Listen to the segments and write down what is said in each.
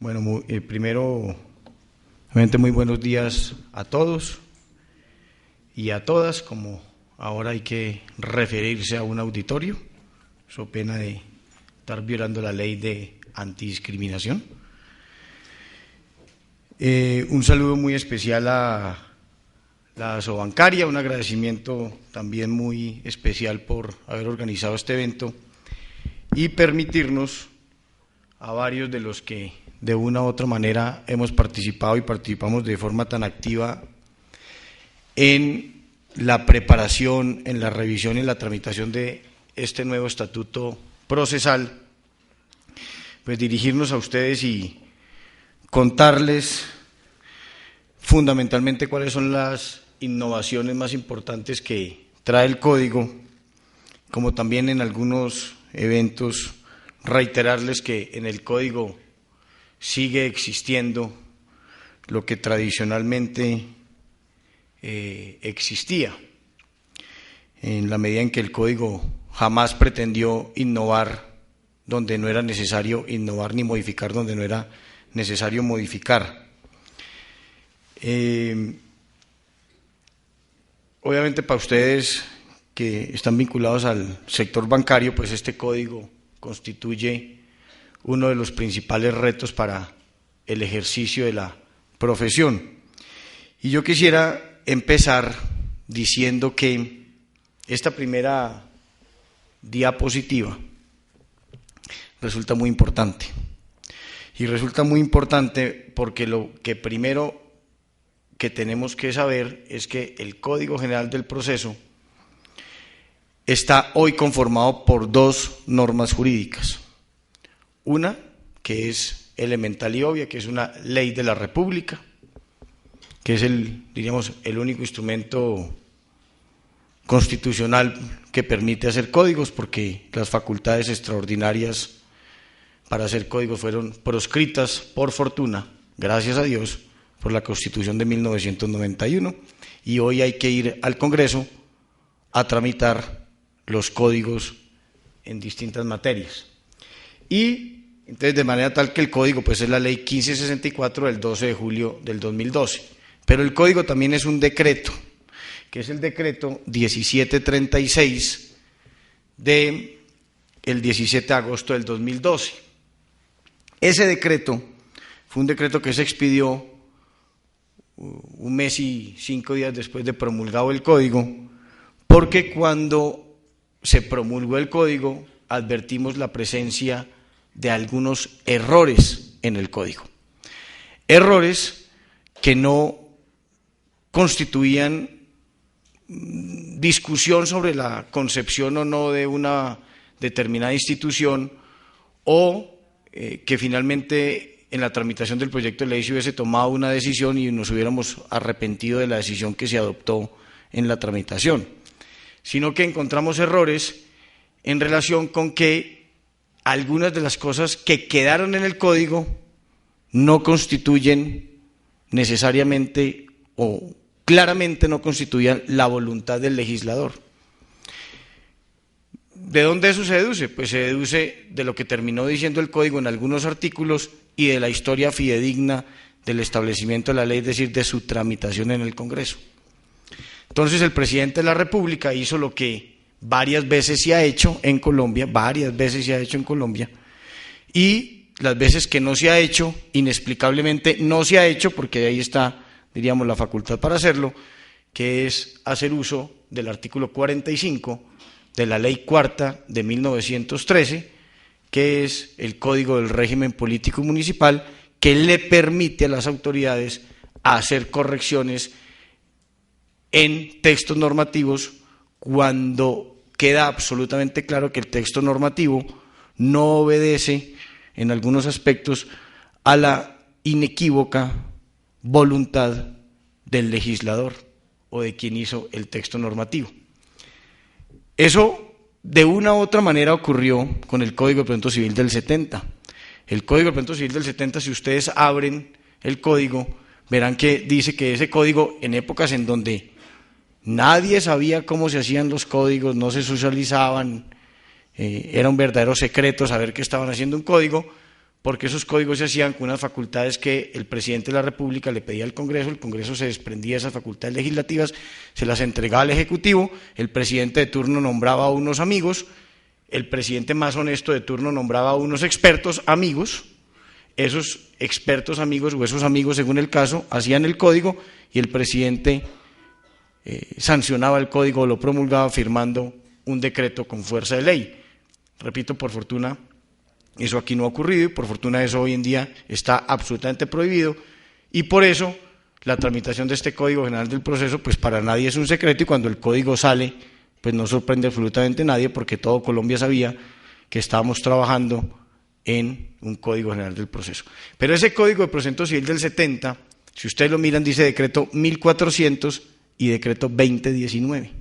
Bueno, primero, obviamente muy buenos días a todos y a todas, como ahora hay que referirse a un auditorio, so pena de estar violando la ley de antidiscriminación. Un saludo muy especial a la Asobancaria, un agradecimiento también muy especial por haber organizado este evento y permitirnos a varios de los que de una u otra manera hemos participado y participamos de forma tan activa en la preparación, en la revisión y en la tramitación de este nuevo estatuto procesal, pues dirigirnos a ustedes y contarles fundamentalmente cuáles son las innovaciones más importantes que trae el código, como también en algunos eventos reiterarles que en el código sigue existiendo lo que tradicionalmente existía, en la medida en que el código jamás pretendió innovar donde no era necesario innovar ni modificar donde no era necesario modificar. Obviamente para ustedes que están vinculados al sector bancario, pues este código constituye uno de los principales retos para el ejercicio de la profesión. Y yo quisiera empezar diciendo que esta primera diapositiva resulta muy importante. Y resulta muy importante porque lo que primero que tenemos que saber es que el Código General del Proceso está hoy conformado por dos normas jurídicas. Una, que es elemental y obvia, que es una ley de la República, que es diríamos, el único instrumento constitucional que permite hacer códigos, porque las facultades extraordinarias para hacer códigos fueron proscritas, por fortuna, gracias a Dios, por la Constitución de 1991, y hoy hay que ir al Congreso a tramitar los códigos en distintas materias. Y entonces de manera tal que el código pues es la ley 1564 del 12 de julio del 2012, pero el código también es un decreto, que es el decreto 1736 del 17 de agosto del 2012. Ese decreto fue un decreto que se expidió un mes y 5 días después de promulgado el código, porque cuando se promulgó el código advertimos la presencia de algunos errores en el código. Errores que no constituían discusión sobre la concepción o no de una determinada institución o que finalmente en la tramitación del proyecto de ley se hubiese tomado una decisión y nos hubiéramos arrepentido de la decisión que se adoptó en la tramitación, sino que encontramos errores en relación con que algunas de las cosas que quedaron en el código no constituyen necesariamente o claramente no constituían la voluntad del legislador. ¿De dónde eso se deduce? Pues se deduce de lo que terminó diciendo el código en algunos artículos y de la historia fidedigna del establecimiento de la ley, es decir, de su tramitación en el Congreso. Entonces el presidente de la República hizo lo que varias veces se ha hecho en Colombia, y las veces que no se ha hecho, inexplicablemente no se ha hecho, porque de ahí está, diríamos, la facultad para hacerlo, que es hacer uso del artículo 45 de la Ley Cuarta de 1913, que es el Código del Régimen Político Municipal, que le permite a las autoridades hacer correcciones en textos normativos cuando queda absolutamente claro que el texto normativo no obedece en algunos aspectos a la inequívoca voluntad del legislador o de quien hizo el texto normativo. Eso de una u otra manera ocurrió con el Código de Procedimiento Civil del 70. El Código de Procedimiento Civil del 70, si ustedes abren el código, verán que dice que ese código, en épocas en donde nadie sabía cómo se hacían los códigos, no se socializaban, era un verdadero secreto saber que estaban haciendo un código, porque esos códigos se hacían con unas facultades que el presidente de la República le pedía al Congreso, el Congreso se desprendía de esas facultades legislativas, se las entregaba al Ejecutivo, el presidente de turno nombraba a unos amigos, el presidente más honesto de turno nombraba a unos expertos amigos, esos expertos amigos o esos amigos, según el caso, hacían el código y el presidente sancionaba el código, lo promulgaba firmando un decreto con fuerza de ley. Repito, por fortuna, eso aquí no ha ocurrido y por fortuna eso hoy en día está absolutamente prohibido y por eso la tramitación de este Código General del Proceso pues para nadie es un secreto y cuando el código sale pues no sorprende absolutamente a nadie porque todo Colombia sabía que estábamos trabajando en un Código General del Proceso. Pero ese Código de Procedimiento Civil del 70, si ustedes lo miran, dice decreto 1400 y decreto 2019.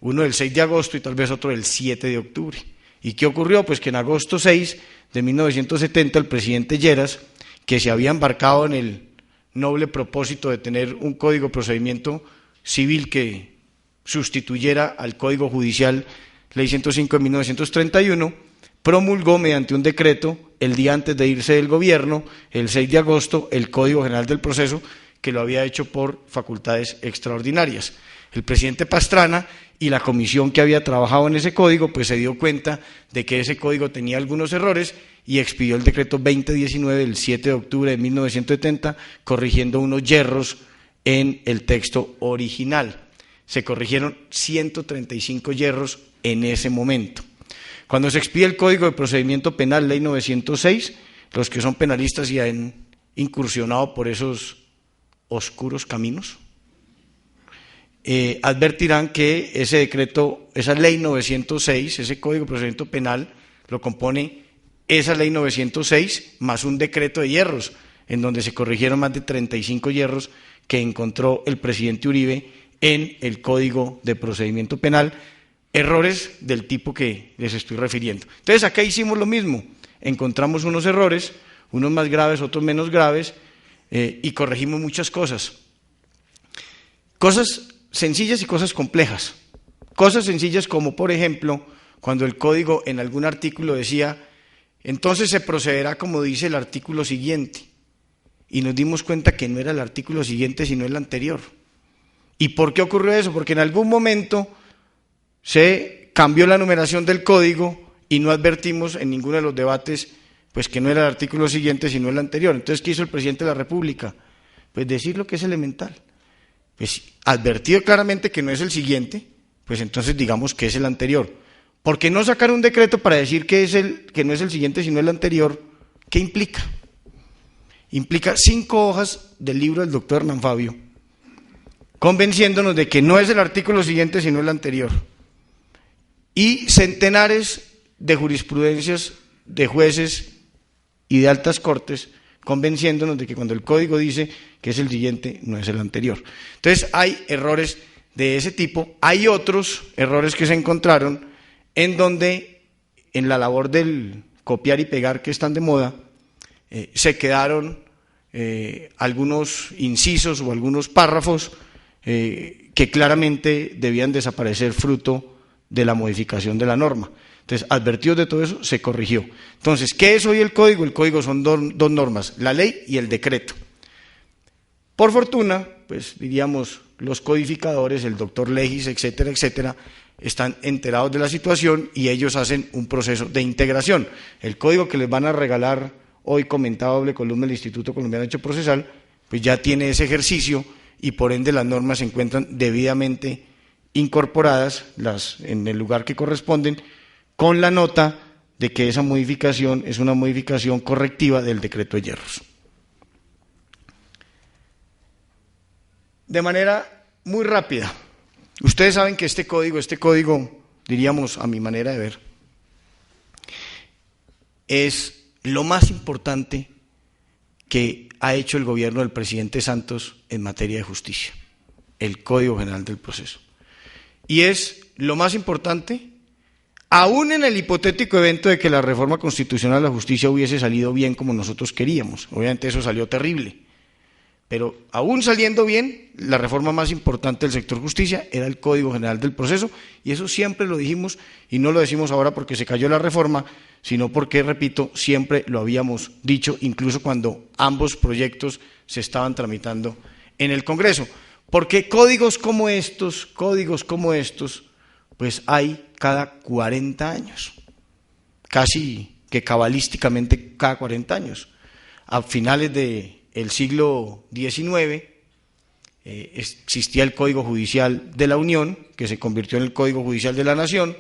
Uno del 6 de agosto y tal vez otro del 7 de octubre. ¿Y qué ocurrió? Pues que en agosto 6 de 1970 el presidente Lleras, que se había embarcado en el noble propósito de tener un Código de Procedimiento Civil que sustituyera al Código Judicial, Ley 105 de 1931, promulgó mediante un decreto el día antes de irse del gobierno, el 6 de agosto, el Código General del Proceso, que lo había hecho por facultades extraordinarias. El presidente Pastrana y la comisión que había trabajado en ese código, pues se dio cuenta de que ese código tenía algunos errores y expidió el decreto 2019 del 7 de octubre de 1970, corrigiendo unos yerros en el texto original. Se corrigieron 135 yerros en ese momento. Cuando se expide el Código de Procedimiento Penal, Ley 906, los que son penalistas y han incursionado por esos oscuros caminos, advertirán que ese decreto, esa Ley 906, ese Código de Procedimiento Penal, lo compone esa Ley 906 más un decreto de hierros, en donde se corrigieron más de 35 hierros que encontró el presidente Uribe en el Código de Procedimiento Penal, errores del tipo que les estoy refiriendo. Entonces acá hicimos lo mismo, encontramos unos errores, unos más graves, otros menos graves, y corregimos muchas cosas. Cosas sencillas y cosas complejas. Cosas sencillas como, por ejemplo, cuando el código en algún artículo decía, entonces se procederá como dice el artículo siguiente, y nos dimos cuenta que no era el artículo siguiente, sino el anterior. ¿Y por qué ocurrió eso? Porque en algún momento se cambió la numeración del código y no advertimos en ninguno de los debates pues que no era el artículo siguiente, sino el anterior. Entonces, ¿qué hizo el presidente de la República? Pues decir lo que es elemental. Pues advertido claramente que no es el siguiente, pues entonces digamos que es el anterior. ¿Por qué no sacar un decreto para decir que no es el siguiente sino el anterior? ¿Qué implica? Implica 5 hojas del libro del doctor Hernán Fabio, convenciéndonos de que no es el artículo siguiente sino el anterior. Y centenares de jurisprudencias de jueces y de altas cortes convenciéndonos de que cuando el código dice que es el siguiente, no es el anterior. Entonces hay errores de ese tipo. Hay otros errores que se encontraron en donde en la labor del copiar y pegar que están de moda, se quedaron algunos incisos o algunos párrafos que claramente debían desaparecer fruto de la modificación de la norma. Entonces, advertidos de todo eso, se corrigió. Entonces, ¿qué es hoy el código? El código son dos normas, la ley y el decreto. Por fortuna, pues diríamos, los codificadores, el doctor Legis, etcétera, etcétera, están enterados de la situación y ellos hacen un proceso de integración. El código que les van a regalar hoy, comentado doble columna del Instituto Colombiano de Derecho Procesal, pues ya tiene ese ejercicio y por ende las normas se encuentran debidamente incorporadas en el lugar que corresponden, con la nota de que esa modificación es una modificación correctiva del decreto de hierros. De manera muy rápida, ustedes saben que este código, diríamos a mi manera de ver, es lo más importante que ha hecho el gobierno del presidente Santos en materia de justicia, el Código General del Proceso. Y es lo más importante, aún en el hipotético evento de que la reforma constitucional de la justicia hubiese salido bien como nosotros queríamos. Obviamente eso salió terrible, Pero aún saliendo bien, la reforma más importante del sector justicia era el Código General del Proceso, y eso siempre lo dijimos, y no lo decimos ahora porque se cayó la reforma, sino porque, repito, siempre lo habíamos dicho, incluso cuando ambos proyectos se estaban tramitando en el Congreso. Porque códigos como estos, pues hay cada 40 años, casi que cabalísticamente cada 40 años. A finales del siglo XIX existía el Código Judicial de la Unión, que se convirtió en el Código Judicial de la Nación.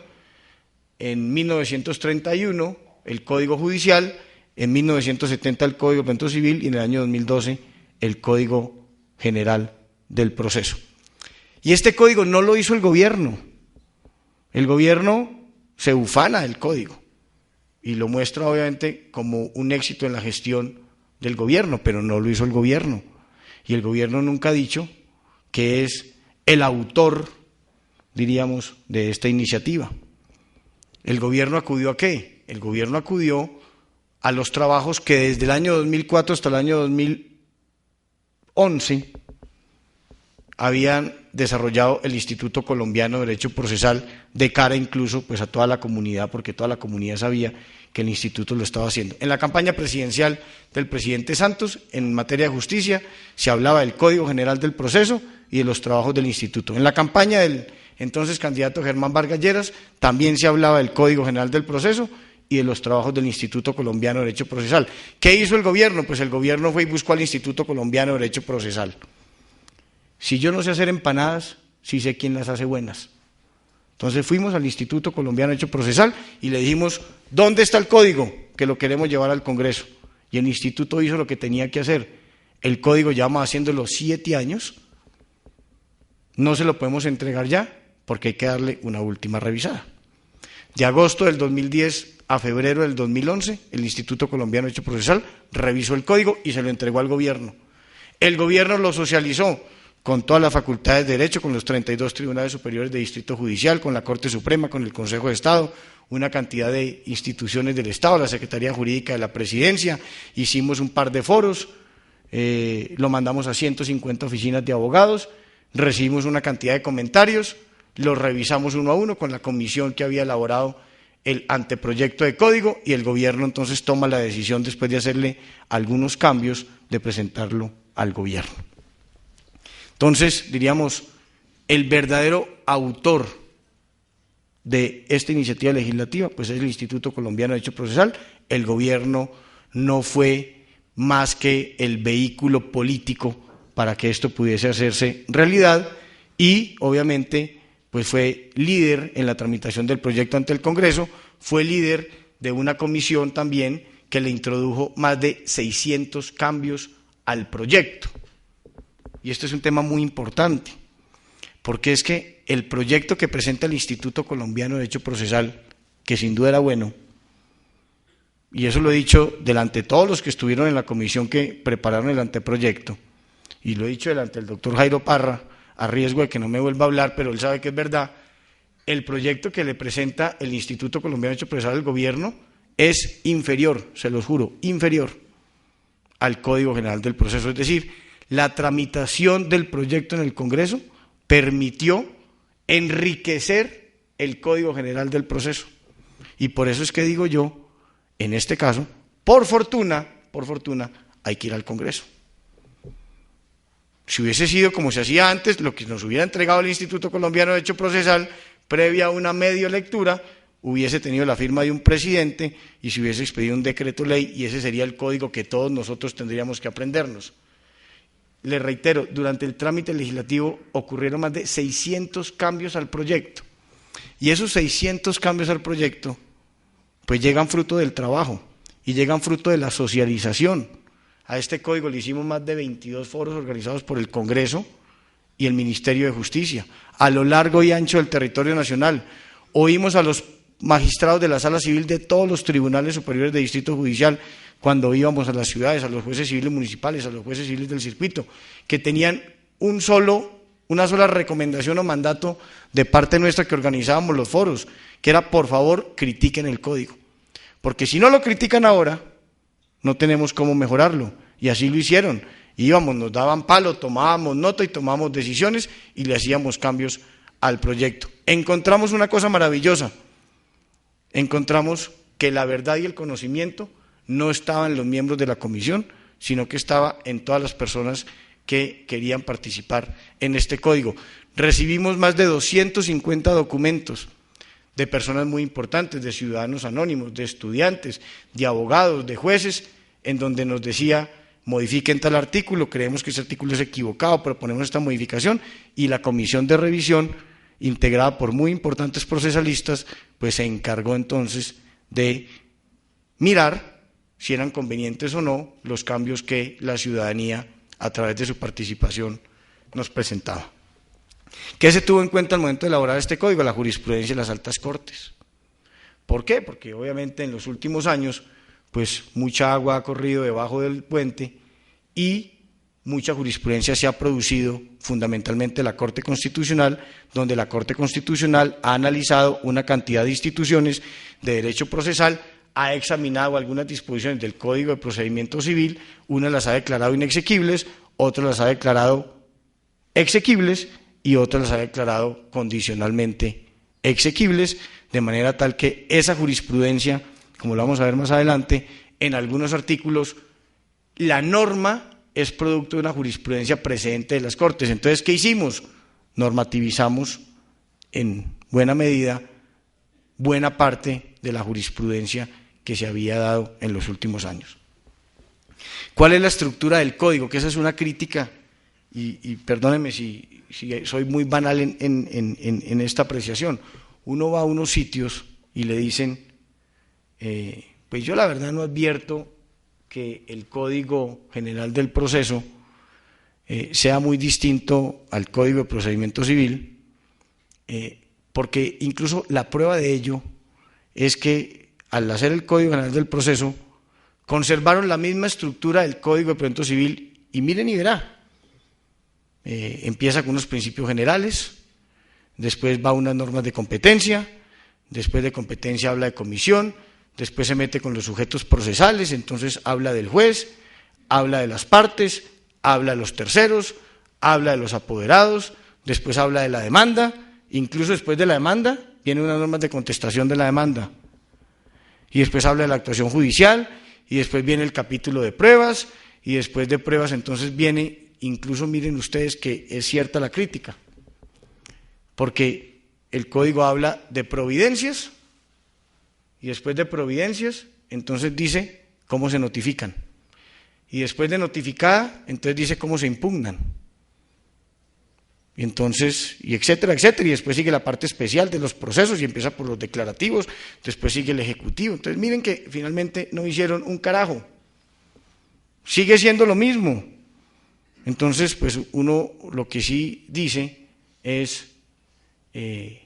En 1931 el Código Judicial, en 1970 el Código Penal Civil y en el año 2012 el Código General del Proceso. Y este código no lo hizo el gobierno se ufana del código y lo muestra obviamente como un éxito en la gestión del gobierno, pero no lo hizo el gobierno, y el gobierno nunca ha dicho que es el autor, diríamos, de esta iniciativa. ¿El gobierno acudió a qué? El gobierno acudió a los trabajos que desde el año 2004 hasta el año 2011 habían desarrollado el Instituto Colombiano de Derecho Procesal, de cara incluso pues a toda la comunidad, porque toda la comunidad sabía que el instituto lo estaba haciendo. En la campaña presidencial del presidente Santos, en materia de justicia, se hablaba del Código General del Proceso y de los trabajos del instituto. En la campaña del entonces candidato Germán Vargas Lleras, también se hablaba del Código General del Proceso y de los trabajos del Instituto Colombiano de Derecho Procesal. ¿Qué hizo el gobierno? Pues el gobierno fue y buscó al Instituto Colombiano de Derecho Procesal. Si yo no sé hacer empanadas, sí sé quién las hace buenas. Entonces fuimos al Instituto Colombiano de Derecho Procesal y le dijimos, ¿dónde está el código? Que lo queremos llevar al Congreso. Y el instituto hizo lo que tenía que hacer. El código llevamos haciéndolo 7 años, no se lo podemos entregar ya, porque hay que darle una última revisada. De agosto del 2010 a febrero del 2011, el Instituto Colombiano de Derecho Procesal revisó el código y se lo entregó al gobierno. El gobierno lo socializó con todas las facultades de derecho, con los 32 tribunales superiores de distrito judicial, con la Corte Suprema, con el Consejo de Estado, una cantidad de instituciones del Estado, la Secretaría Jurídica de la Presidencia, hicimos un par de foros, lo mandamos a 150 oficinas de abogados, recibimos una cantidad de comentarios, los revisamos uno a uno con la comisión que había elaborado el anteproyecto de código, y el gobierno entonces toma la decisión, después de hacerle algunos cambios, de presentarlo al gobierno. Entonces, diríamos, el verdadero autor de esta iniciativa legislativa pues es el Instituto Colombiano de Derecho Procesal. El gobierno no fue más que el vehículo político para que esto pudiese hacerse realidad, y obviamente pues fue líder en la tramitación del proyecto ante el Congreso, fue líder de una comisión también que le introdujo más de 600 cambios al proyecto. Y este es un tema muy importante, porque es que el proyecto que presenta el Instituto Colombiano de Derecho Procesal, que sin duda era bueno, y eso lo he dicho delante de todos los que estuvieron en la comisión que prepararon el anteproyecto, y lo he dicho delante del doctor Jairo Parra, a riesgo de que no me vuelva a hablar, pero él sabe que es verdad, el proyecto que le presenta el Instituto Colombiano de Derecho Procesal al gobierno es inferior, se los juro, inferior al Código General del Proceso. Es decir, la tramitación del proyecto en el Congreso permitió enriquecer el Código General del Proceso. Y por eso es que digo yo, en este caso, por fortuna, hay que ir al Congreso. Si hubiese sido como se hacía antes, lo que nos hubiera entregado el Instituto Colombiano de Derecho Procesal, previa a una medio lectura, hubiese tenido la firma de un presidente y se hubiese expedido un decreto ley, y ese sería el código que todos nosotros tendríamos que aprendernos. Les reitero, durante el trámite legislativo ocurrieron más de 600 cambios al proyecto, y esos 600 cambios al proyecto pues llegan fruto del trabajo y llegan fruto de la socialización. A este código le hicimos más de 22 foros organizados por el Congreso y el Ministerio de Justicia, a lo largo y ancho del territorio nacional. Oímos a los magistrados de la Sala Civil de todos los tribunales superiores de distrito judicial cuando íbamos a las ciudades, a los jueces civiles municipales, a los jueces civiles del circuito, que tenían una sola recomendación o mandato de parte nuestra que organizábamos los foros, que era: por favor, critiquen el código, porque si no lo critican ahora, no tenemos cómo mejorarlo. Y así lo hicieron. Íbamos, nos daban palo, tomábamos nota y tomábamos decisiones y le hacíamos cambios al proyecto. Encontramos una cosa maravillosa, encontramos que la verdad y el conocimiento no estaban en los miembros de la comisión, sino que estaba en todas las personas que querían participar en este código. Recibimos más de 250 documentos de personas muy importantes, de ciudadanos anónimos, de estudiantes, de abogados, de jueces, en donde nos decía, modifiquen tal artículo, creemos que ese artículo es equivocado, proponemos esta modificación, y la comisión de revisión, integrada por muy importantes procesalistas, pues se encargó entonces de mirar si eran convenientes o no los cambios que la ciudadanía, a través de su participación, nos presentaba. ¿Qué se tuvo en cuenta al momento de elaborar este código? La jurisprudencia de las altas cortes. ¿Por qué? Porque obviamente en los últimos años, pues mucha agua ha corrido debajo del puente y mucha jurisprudencia se ha producido, fundamentalmente la Corte Constitucional, donde la Corte Constitucional ha analizado una cantidad de instituciones de derecho procesal, ha examinado algunas disposiciones del Código de Procedimiento Civil, unas las ha declarado inexequibles, otras las ha declarado exequibles y otras las ha declarado condicionalmente exequibles, de manera tal que esa jurisprudencia, como lo vamos a ver más adelante, en algunos artículos, la norma es producto de una jurisprudencia precedente de las Cortes. Entonces, ¿qué hicimos? Normativizamos en buena medida buena parte de la jurisprudencia que se había dado en los últimos años. ¿Cuál es la estructura del código? Que esa es una crítica, y perdónenme si soy muy banal en esta apreciación. Uno va a unos sitios y le dicen, pues yo la verdad no advierto que el Código General del Proceso sea muy distinto al Código de Procedimiento Civil, porque incluso la prueba de ello es que al hacer el Código General del Proceso conservaron la misma estructura del Código de Procedimiento Civil, y miren y verá, empieza con unos principios generales, después va a unas normas de competencia, después de competencia habla de comisión, después se mete con los sujetos procesales, entonces habla del juez, habla de las partes, habla de los terceros, habla de los apoderados, después habla de la demanda, incluso después de la demanda vienen unas normas de contestación de la demanda, y después habla de la actuación judicial, y después viene el capítulo de pruebas, y después de pruebas entonces viene, incluso miren ustedes que es cierta la crítica, porque el código habla de providencias, y después de providencias, entonces dice cómo se notifican, y después de notificada, entonces dice cómo se impugnan, y entonces, y etcétera, etcétera, y después sigue la parte especial de los procesos, y empieza por los declarativos, después sigue el ejecutivo. Entonces miren que finalmente no hicieron un carajo, sigue siendo lo mismo. Entonces, pues uno lo que sí dice es, eso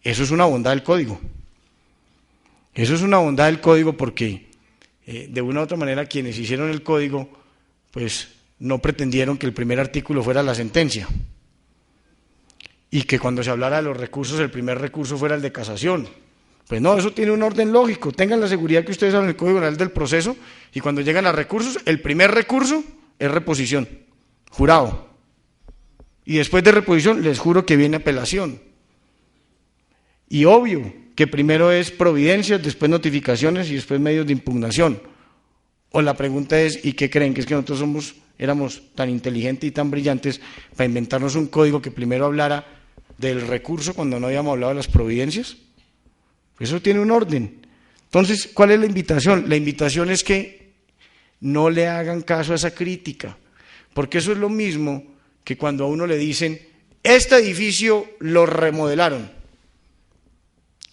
es una bondad del código. Eso es una bondad del código porque de una u otra manera quienes hicieron el código, pues no pretendieron que el primer artículo fuera la sentencia y que cuando se hablara de los recursos, el primer recurso fuera el de casación. Pues no, eso tiene un orden lógico. Tengan la seguridad que ustedes saben el Código General del Proceso y cuando llegan a recursos, el primer recurso es reposición, jurado. Y después de reposición, les juro que viene apelación. Y obvio que primero es providencias, después notificaciones y después medios de impugnación. O la pregunta es, ¿y qué creen? ¿Que es que nosotros éramos tan inteligentes y tan brillantes para inventarnos un código que primero hablara del recurso cuando no habíamos hablado de las providencias? Eso tiene un orden. Entonces, ¿cuál es la invitación? La invitación es que no le hagan caso a esa crítica, porque eso es lo mismo que cuando a uno le dicen, este edificio lo remodelaron,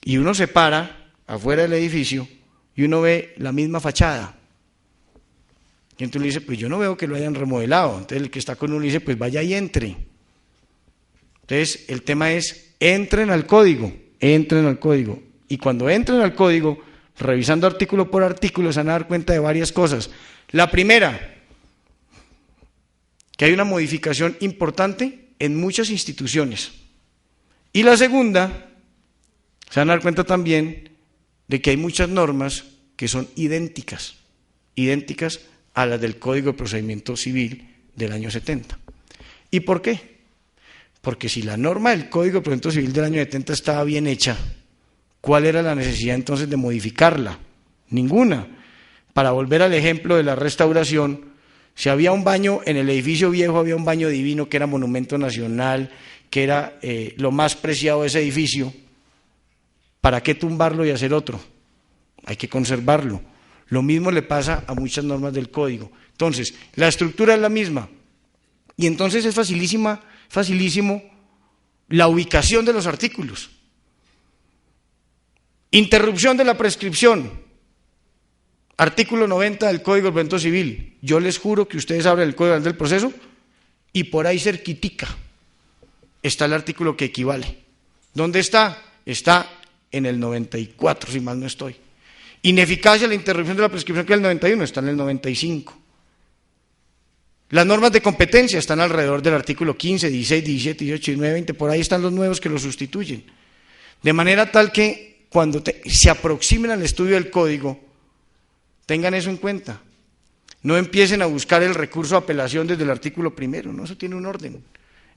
y uno se para afuera del edificio y uno ve la misma fachada. Y entonces le dice, pues yo no veo que lo hayan remodelado. Entonces el que está con uno le dice, pues vaya y entre. Entonces el tema es, entren al código. Y cuando entren al código, revisando artículo por artículo, se van a dar cuenta de varias cosas. La primera, que hay una modificación importante en muchas instituciones. Y la segunda, se van a dar cuenta también de que hay muchas normas que son idénticas a las del Código de Procedimiento Civil del año 70. ¿Y por qué? Porque si la norma del Código de Procedimiento Civil del año 70 estaba bien hecha, ¿cuál era la necesidad entonces de modificarla? Ninguna. Para volver al ejemplo de la restauración, si había un baño en el edificio viejo, había un baño divino que era monumento nacional, que era lo más preciado de ese edificio, ¿para qué tumbarlo y hacer otro? Hay que conservarlo. Lo mismo le pasa a muchas normas del código. Entonces, la estructura es la misma. Y entonces es facilísimo la ubicación de los artículos. Interrupción de la prescripción. Artículo 90 del Código del Procedimiento Civil. Yo les juro que ustedes abren el Código del Proceso y por ahí cerquitica está el artículo que equivale. ¿Dónde está? Está en el 94, si mal no estoy. Ineficacia la interrupción de la prescripción, que es el 91, está en el 95. Las normas de competencia están alrededor del artículo 15, 16, 17, 18, 19, 20, por ahí están los nuevos que lo sustituyen. De manera tal que cuando se aproximen al estudio del código, tengan eso en cuenta. No empiecen a buscar el recurso de apelación desde el artículo primero, no, eso tiene un orden.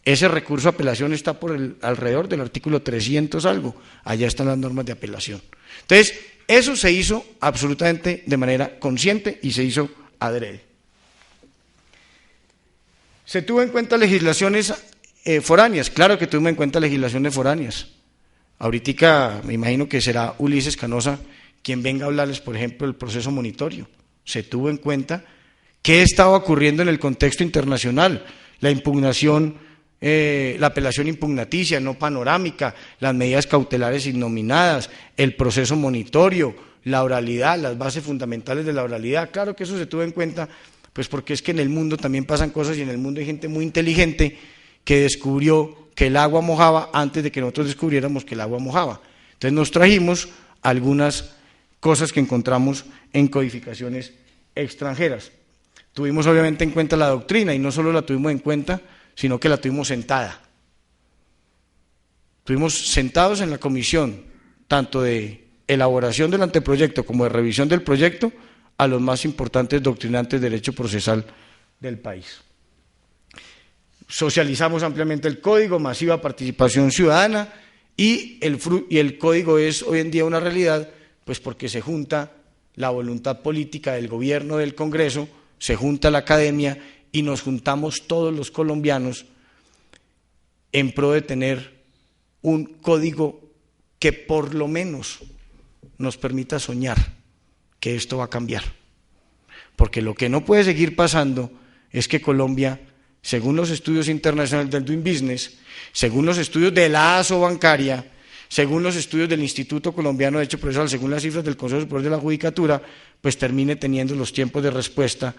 Ese recurso de apelación está alrededor del artículo 300 algo, allá están las normas de apelación. Entonces, eso se hizo absolutamente de manera consciente y se hizo adrede. ¿Se tuvo en cuenta legislaciones foráneas? Claro que tuvimos en cuenta legislaciones foráneas. Ahorita me imagino que será Ulises Canosa quien venga a hablarles, por ejemplo, del proceso monitorio. Se tuvo en cuenta qué estaba ocurriendo en el contexto internacional, la impugnación, la apelación impugnaticia, no panorámica, las medidas cautelares innominadas, el proceso monitorio, la oralidad, las bases fundamentales de la oralidad. Claro que eso se tuvo en cuenta, pues porque es que en el mundo también pasan cosas y en el mundo hay gente muy inteligente que descubrió que el agua mojaba antes de que nosotros descubriéramos que el agua mojaba. Entonces nos trajimos algunas cosas que encontramos en codificaciones extranjeras. Tuvimos obviamente en cuenta la doctrina y no solo la tuvimos en cuenta, sino que la tuvimos sentada. Estuvimos sentados en la comisión, tanto de elaboración del anteproyecto como de revisión del proyecto, a los más importantes doctrinantes de derecho procesal del país. Socializamos ampliamente el código, masiva participación ciudadana, y el código es hoy en día una realidad, pues porque se junta la voluntad política del gobierno, del Congreso, se junta la academia y nos juntamos todos los colombianos en pro de tener un código que por lo menos nos permita soñar que esto va a cambiar. Porque lo que no puede seguir pasando es que Colombia, según los estudios internacionales del Doing Business, según los estudios de la ASO bancaria, según los estudios del Instituto Colombiano de Derecho Procesal, según las cifras del Consejo Superior de la Judicatura, pues termine teniendo los tiempos de respuesta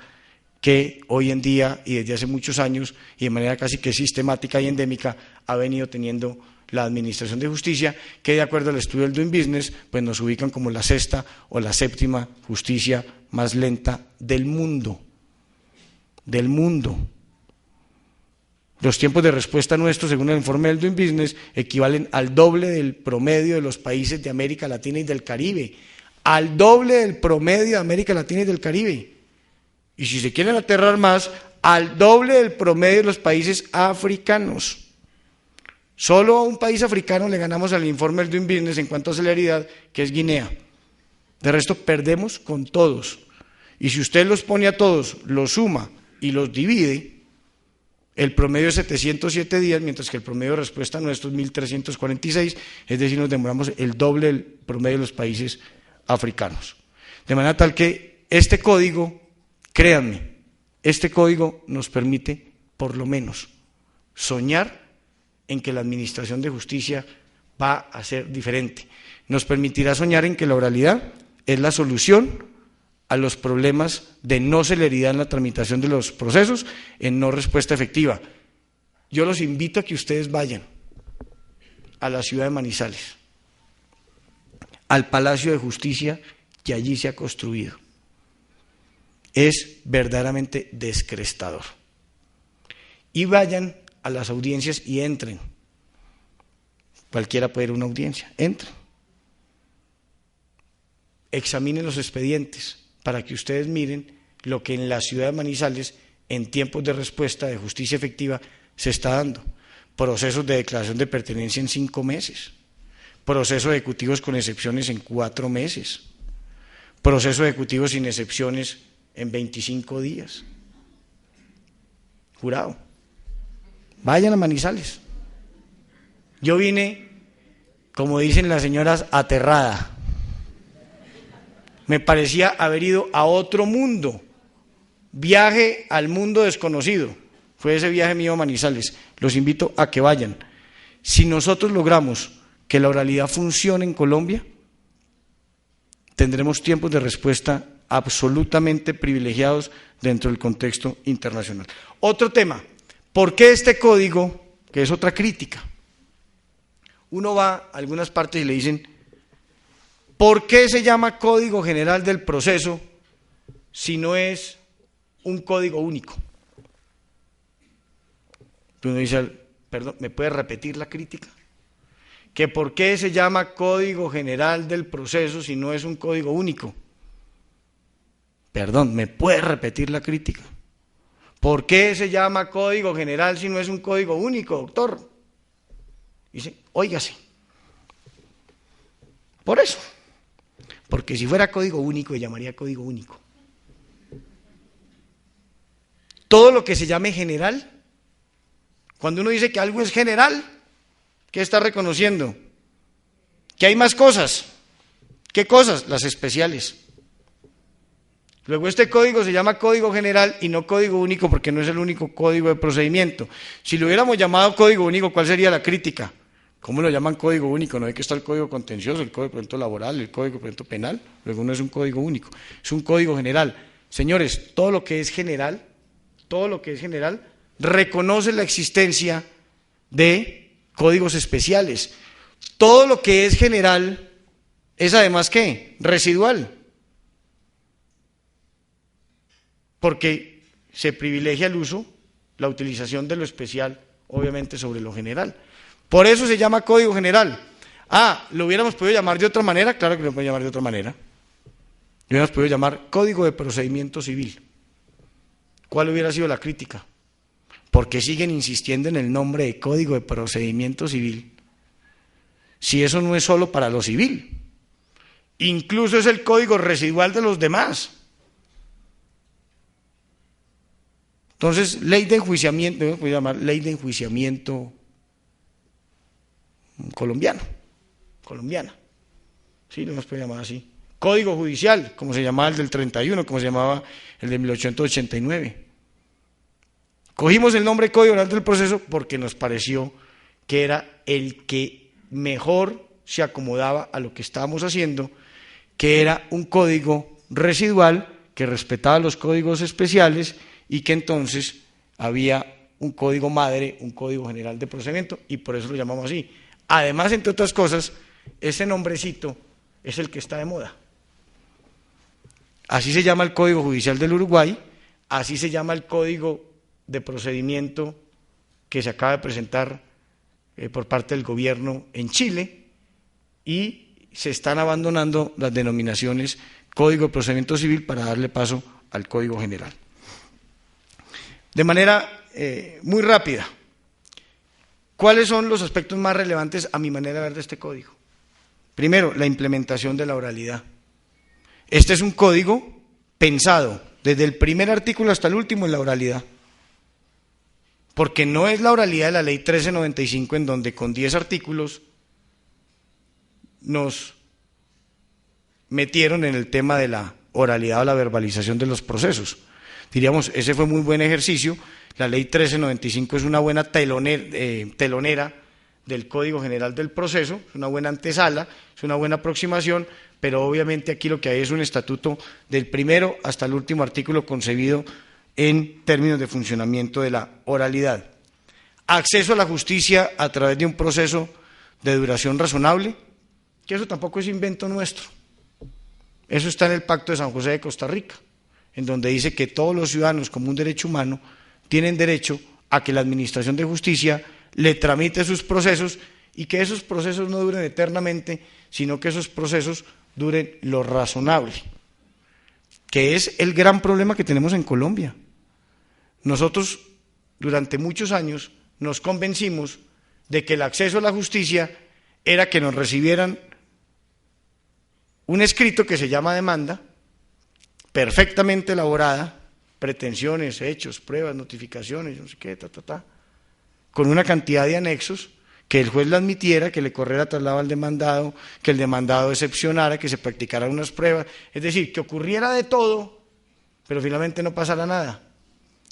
que hoy en día y desde hace muchos años y de manera casi que sistemática y endémica ha venido teniendo la Administración de Justicia, que de acuerdo al estudio del Doing Business, pues nos ubican como la sexta o la séptima justicia más lenta del mundo. Del mundo. Los tiempos de respuesta nuestros, según el informe del Doing Business, equivalen al doble del promedio de los países de América Latina y del Caribe. Al doble del promedio de América Latina y del Caribe. Y si se quieren aterrar más, al doble del promedio de los países africanos. Solo a un país africano le ganamos al informe del Doing Business en cuanto a celeridad, que es Guinea. De resto, perdemos con todos. Y si usted los pone a todos, los suma y los divide, el promedio es 707 días, mientras que el promedio de respuesta nuestro es 1.346, es decir, nos demoramos el doble del promedio de los países africanos. De manera tal que este código, créanme, este código nos permite, por lo menos, soñar en que la administración de justicia va a ser diferente. Nos permitirá soñar en que la oralidad es la solución a los problemas de no celeridad en la tramitación de los procesos, en no respuesta efectiva. Yo los invito a que ustedes vayan a la ciudad de Manizales, al Palacio de Justicia que allí se ha construido. Es verdaderamente descrestador. Y vayan a las audiencias y entren. Cualquiera puede ir a una audiencia, entren. Examinen los expedientes para que ustedes miren lo que en la ciudad de Manizales, en tiempos de respuesta de justicia efectiva, se está dando. Procesos de declaración de pertenencia en 5 meses, procesos ejecutivos con excepciones en 4 meses, procesos ejecutivos sin excepciones en 25 días. Jurado, vayan a Manizales. Yo vine, como dicen las señoras, aterrada. Me parecía haber ido a otro mundo, viaje al mundo desconocido. Fue ese viaje mío a Manizales. Los invito a que vayan. Si nosotros logramos que la oralidad funcione en Colombia, tendremos tiempos de respuesta absolutamente privilegiados dentro del contexto internacional. Otro tema, ¿por qué este código, que es otra crítica? Uno va a algunas partes y le dicen, ¿por qué se llama Código General del Proceso si no es un código único? Uno dice, perdón, ¿me puede repetir la crítica? ¿Que por qué se llama Código General del Proceso si no es un código único? Perdón, ¿me puede repetir la crítica? ¿Por qué se llama Código General si no es un código único, doctor? Dice, óigase. Por eso. Porque si fuera código único, se llamaría código único. Todo lo que se llame general, cuando uno dice que algo es general, ¿qué está reconociendo? Que hay más cosas. ¿Qué cosas? Las especiales. Luego este código se llama código general y no código único porque no es el único código de procedimiento. Si lo hubiéramos llamado código único, ¿cuál sería la crítica? ¿Cómo lo llaman código único? No hay que estar el código contencioso, el código de procedimiento laboral, el código de procedimiento penal. Luego no es un código único, es un código general. Señores, todo lo que es general, reconoce la existencia de códigos especiales. Todo lo que es general es además ¿qué? Residual. Porque se privilegia el uso, la utilización de lo especial, obviamente sobre lo general. Por eso se llama código general. ¿Lo hubiéramos podido llamar de otra manera? Claro que lo podemos llamar de otra manera. Lo hubiéramos podido llamar código de procedimiento civil. ¿Cuál hubiera sido la crítica? Porque siguen insistiendo en el nombre de código de procedimiento civil. Si eso no es solo para lo civil, incluso es el código residual de los demás. Entonces, ley de enjuiciamiento, voy a llamar ley de enjuiciamiento colombiana, sí, lo hemos podido llamar así. Código judicial, como se llamaba el del 31, como se llamaba el de 1889. Cogimos el nombre Código General del Proceso porque nos pareció que era el que mejor se acomodaba a lo que estábamos haciendo, que era un código residual que respetaba los códigos especiales y que entonces había un código madre, un código general de procedimiento, y por eso lo llamamos así. Además, entre otras cosas, ese nombrecito es el que está de moda. Así se llama el Código Judicial del Uruguay, así se llama el Código de Procedimiento que se acaba de presentar por parte del gobierno en Chile, y se están abandonando las denominaciones Código de Procedimiento Civil para darle paso al Código General. De manera muy rápida, ¿cuáles son los aspectos más relevantes a mi manera de ver de este código? Primero, la implementación de la oralidad. Este es un código pensado desde el primer artículo hasta el último en la oralidad, porque no es la oralidad de la ley 1395 en donde con 10 artículos nos metieron en el tema de la oralidad o la verbalización de los procesos. Diríamos, ese fue muy buen ejercicio. La ley 1395 es una buena telonera del Código General del Proceso, es una buena antesala, es una buena aproximación, pero obviamente aquí lo que hay es un estatuto del primero hasta el último artículo concebido en términos de funcionamiento de la oralidad. Acceso a la justicia a través de un proceso de duración razonable, que eso tampoco es invento nuestro. Eso está en el Pacto de San José de Costa Rica, en donde dice que todos los ciudadanos, como un derecho humano, tienen derecho a que la Administración de Justicia le tramite sus procesos y que esos procesos no duren eternamente, sino que esos procesos duren lo razonable. que es el gran problema que tenemos en Colombia. Nosotros durante muchos años nos convencimos de que el acceso a la justicia era que nos recibieran un escrito que se llama demanda, perfectamente elaborada, pretensiones, hechos, pruebas, notificaciones, no sé qué, con una cantidad de anexos, que el juez la admitiera, que le corriera traslado al demandado, que el demandado excepcionara, que se practicaran unas pruebas, es decir, que ocurriera de todo, pero finalmente no pasara nada.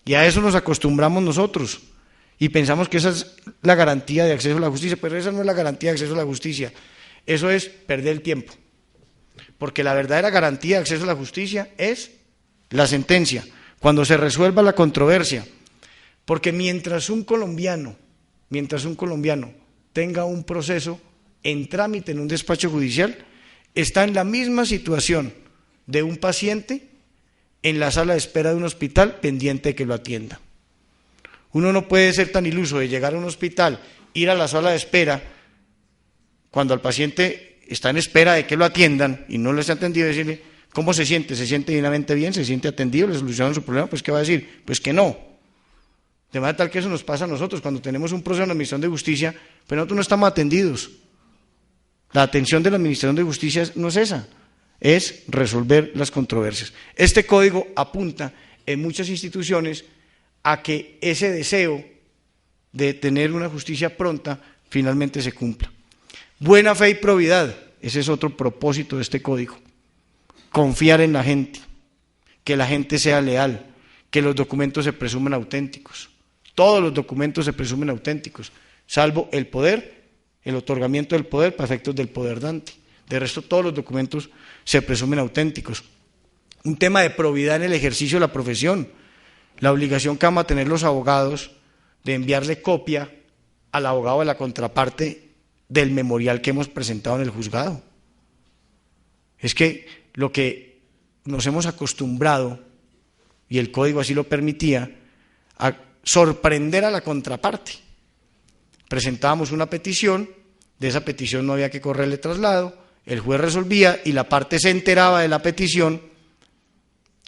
Y a eso nos acostumbramos nosotros, y pensamos que esa es la garantía de acceso a la justicia, pero esa no es la garantía de acceso a la justicia, eso es perder el tiempo, porque la verdadera garantía de acceso a la justicia es la sentencia, cuando se resuelva la controversia, porque mientras un colombiano tenga un proceso en trámite en un despacho judicial, está en la misma situación de un paciente en la sala de espera de un hospital pendiente de que lo atienda. Uno no puede ser tan iluso de llegar a un hospital, ir a la sala de espera, cuando al paciente está en espera de que lo atiendan y no les ha atendido, decirle, ¿cómo se siente? ¿Se siente divinamente bien? ¿Se siente atendido? ¿Le solucionan su problema? Pues ¿qué va a decir? Pues que no. De manera tal que eso nos pasa a nosotros cuando tenemos un proceso de administración de justicia, pero nosotros no estamos atendidos. La atención de la administración de justicia no es esa, es resolver las controversias. Este código apunta en muchas instituciones a que ese deseo de tener una justicia pronta finalmente se cumpla. Buena fe y probidad, ese es otro propósito de este código. Confiar en la gente, que la gente sea leal, que los documentos se presumen auténticos. Todos los documentos se presumen auténticos, salvo el poder, el otorgamiento del poder para efectos del poder dante. De resto, todos los documentos se presumen auténticos. Un tema de probidad en el ejercicio de la profesión, la obligación que vamos a tener los abogados de enviarle copia al abogado de la contraparte del memorial que hemos presentado en el juzgado. Es que lo que nos hemos acostumbrado, y el código así lo permitía, a sorprender a la contraparte. Presentábamos una petición, de esa petición no había que correrle traslado, el juez resolvía y la parte se enteraba de la petición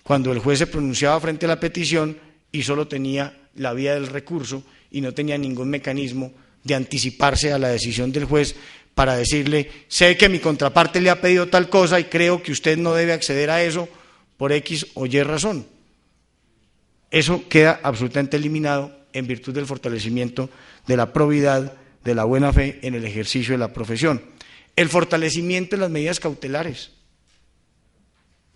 cuando el juez se pronunciaba frente a la petición y solo tenía la vía del recurso y no tenía ningún mecanismo de anticiparse a la decisión del juez para decirle, sé que mi contraparte le ha pedido tal cosa y creo que usted no debe acceder a eso por X o Y razón. Eso queda absolutamente eliminado en virtud del fortalecimiento de la probidad, de la buena fe en el ejercicio de la profesión. El fortalecimiento de las medidas cautelares.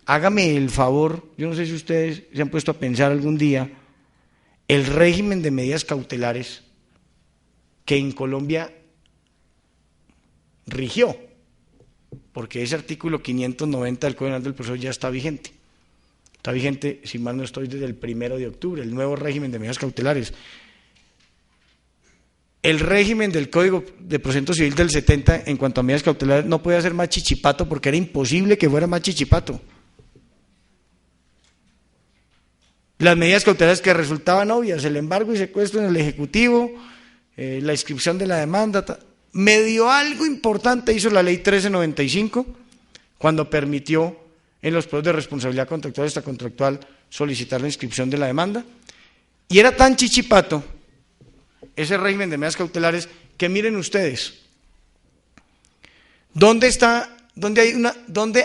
Hágame el favor, yo no sé si ustedes se han puesto a pensar algún día, el régimen de medidas cautelares que en Colombia rigió, porque ese artículo 590 del Código Penal del Proceso ya está vigente. Está vigente, si mal no estoy, desde el 1 de octubre, el nuevo régimen de medidas cautelares. El régimen del Código de Procedimiento Civil del 70 en cuanto a medidas cautelares no podía ser más chichipato porque era imposible que fuera más chichipato. Las medidas cautelares que resultaban obvias, el embargo y secuestro en el Ejecutivo, la inscripción de la demanda, medio algo importante hizo la ley 1395 cuando permitió en los procesos de responsabilidad contractual extracontractual solicitar la inscripción de la demanda, y era tan chichipato ese régimen de medidas cautelares que miren ustedes, ¿dónde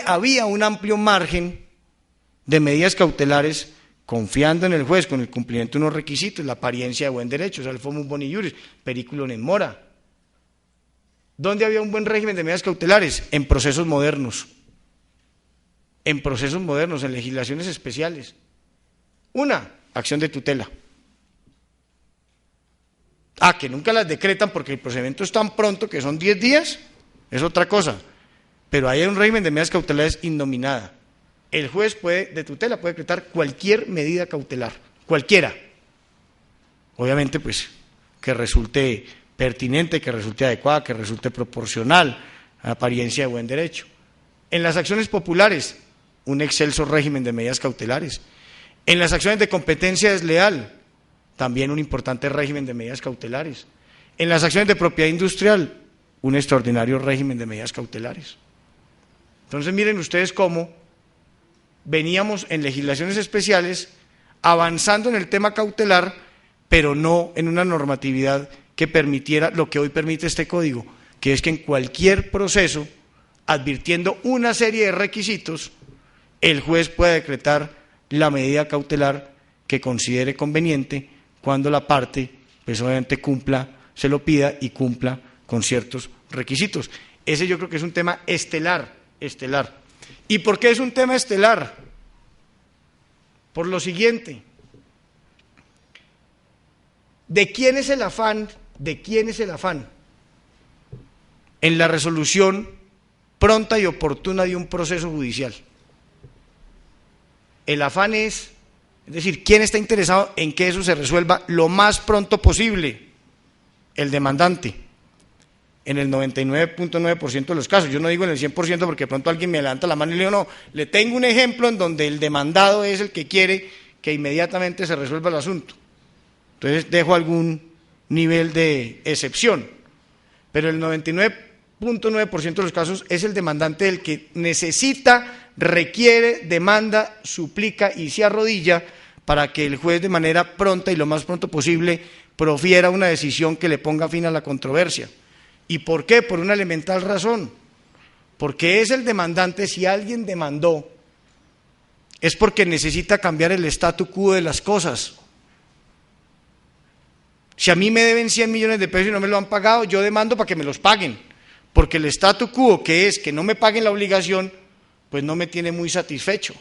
había un amplio margen de medidas cautelares confiando en el juez con el cumplimiento de unos requisitos, la apariencia de buen derecho, o sea, el fomus boni juris, periculum in mora? ¿Dónde había un buen régimen de medidas cautelares? En procesos modernos, en legislaciones especiales. Una, acción de tutela. Que nunca las decretan porque el procedimiento es tan pronto que son 10 días, es otra cosa, pero ahí hay un régimen de medidas cautelares innominada. El juez de tutela puede decretar cualquier medida cautelar, cualquiera. Obviamente, pues, que resulte pertinente, que resulte adecuada, que resulte proporcional a la apariencia de buen derecho. En las acciones populares, un excelso régimen de medidas cautelares. En las acciones de competencia desleal, también un importante régimen de medidas cautelares. En las acciones de propiedad industrial, un extraordinario régimen de medidas cautelares. Entonces miren ustedes cómo veníamos en legislaciones especiales avanzando en el tema cautelar, pero no en una normatividad que permitiera lo que hoy permite este código, que es que en cualquier proceso, advirtiendo una serie de requisitos, el juez pueda decretar la medida cautelar que considere conveniente cuando la parte, pues obviamente cumpla, se lo pida y cumpla con ciertos requisitos. Ese yo creo que es un tema estelar. ¿Y por qué es un tema estelar? Por lo siguiente: ¿de quién es el afán? En la resolución pronta y oportuna de un proceso judicial. El afán es decir, ¿quién está interesado en que eso se resuelva lo más pronto posible? El demandante, en el 99.9% de los casos. Yo no digo en el 100% porque de pronto alguien me levanta la mano y le digo, no, le tengo un ejemplo en donde el demandado es el que quiere que inmediatamente se resuelva el asunto. Entonces dejo algún nivel de excepción, pero el 99.9% de los casos es el demandante el que necesita, requiere, demanda, suplica y se arrodilla para que el juez de manera pronta y lo más pronto posible profiera una decisión que le ponga fin a la controversia. ¿Y por qué? Por una elemental razón, porque es el demandante. Si alguien demandó, es porque necesita cambiar el statu quo de las cosas. Si a mí me deben 100 millones de pesos y no me lo han pagado, yo demando para que me los paguen, porque el statu quo, que es que no me paguen la obligación, pues no me tiene muy satisfecho.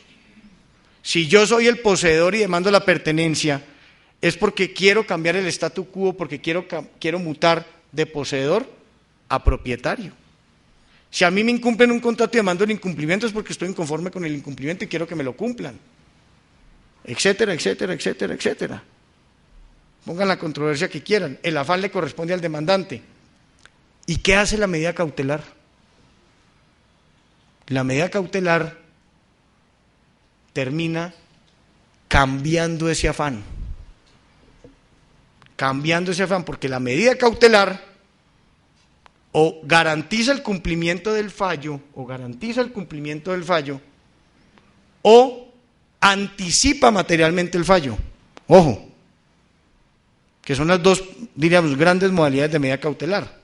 Si yo soy el poseedor y demando la pertenencia, es porque quiero cambiar el statu quo, porque quiero mutar de poseedor a propietario. Si a mí me incumplen un contrato y demando el incumplimiento, es porque estoy inconforme con el incumplimiento y quiero que me lo cumplan, etcétera, etcétera, etcétera, etcétera. Pongan la controversia que quieran, el afán le corresponde al demandante. ¿Y qué hace la medida cautelar? La medida cautelar termina cambiando ese afán, porque la medida cautelar o garantiza el cumplimiento del fallo, o anticipa materialmente el fallo. Ojo, que son las dos, diríamos, grandes modalidades de medida cautelar.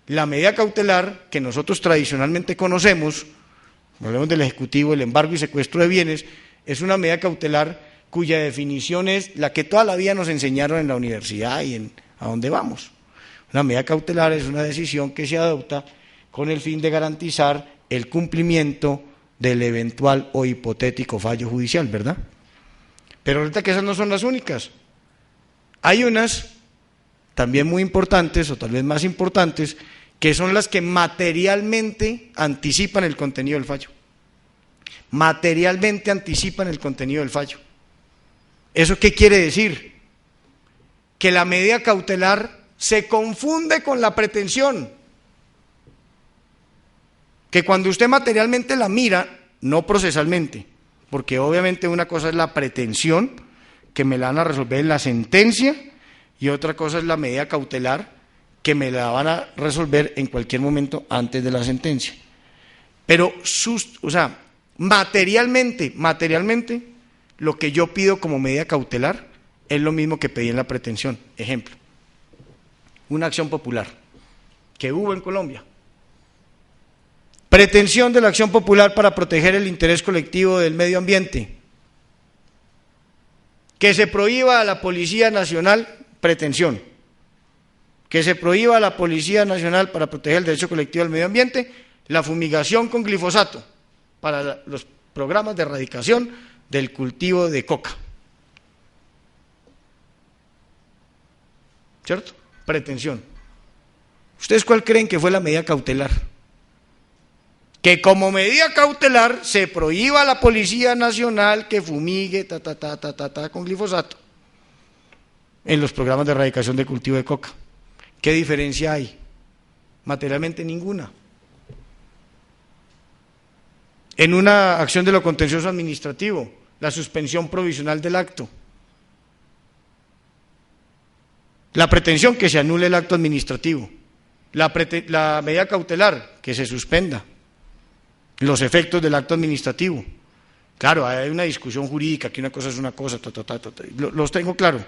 La medida cautelar que nosotros tradicionalmente conocemos, hablemos del Ejecutivo, el embargo y secuestro de bienes, es una medida cautelar cuya definición es la que toda la vida nos enseñaron en la universidad y a dónde vamos. Una medida cautelar es una decisión que se adopta con el fin de garantizar el cumplimiento del eventual o hipotético fallo judicial, ¿verdad? Pero ahorita que esas no son las únicas. Hay unas también muy importantes, o tal vez más importantes, que son las que materialmente anticipan el contenido del fallo. Materialmente anticipan el contenido del fallo. ¿Eso qué quiere decir? Que la medida cautelar se confunde con la pretensión. Que cuando usted materialmente la mira, no procesalmente, porque obviamente una cosa es la pretensión, que me la van a resolver en la sentencia, y otra cosa es la medida cautelar, que me la van a resolver en cualquier momento antes de la sentencia. Pero, materialmente, lo que yo pido como medida cautelar es lo mismo que pedí en la pretensión. Ejemplo, una acción popular que hubo en Colombia. Pretensión de la acción popular para proteger el interés colectivo del medio ambiente. Que se prohíba a la Policía Nacional, pretensión, que se prohíba a la Policía Nacional para proteger el derecho colectivo del medio ambiente, la fumigación con glifosato para los programas de erradicación del cultivo de coca. ¿Cierto? Pretensión. ¿Ustedes cuál creen que fue la medida cautelar? Que como medida cautelar se prohíba a la Policía Nacional que fumigue con glifosato en los programas de erradicación del cultivo de coca. ¿Qué diferencia hay? Materialmente ninguna. En una acción de lo contencioso administrativo, la suspensión provisional del acto. La pretensión, que se anule el acto administrativo. La medida cautelar, que se suspenda los efectos del acto administrativo. Claro, hay una discusión jurídica, que una cosa es una cosa, los tengo claro,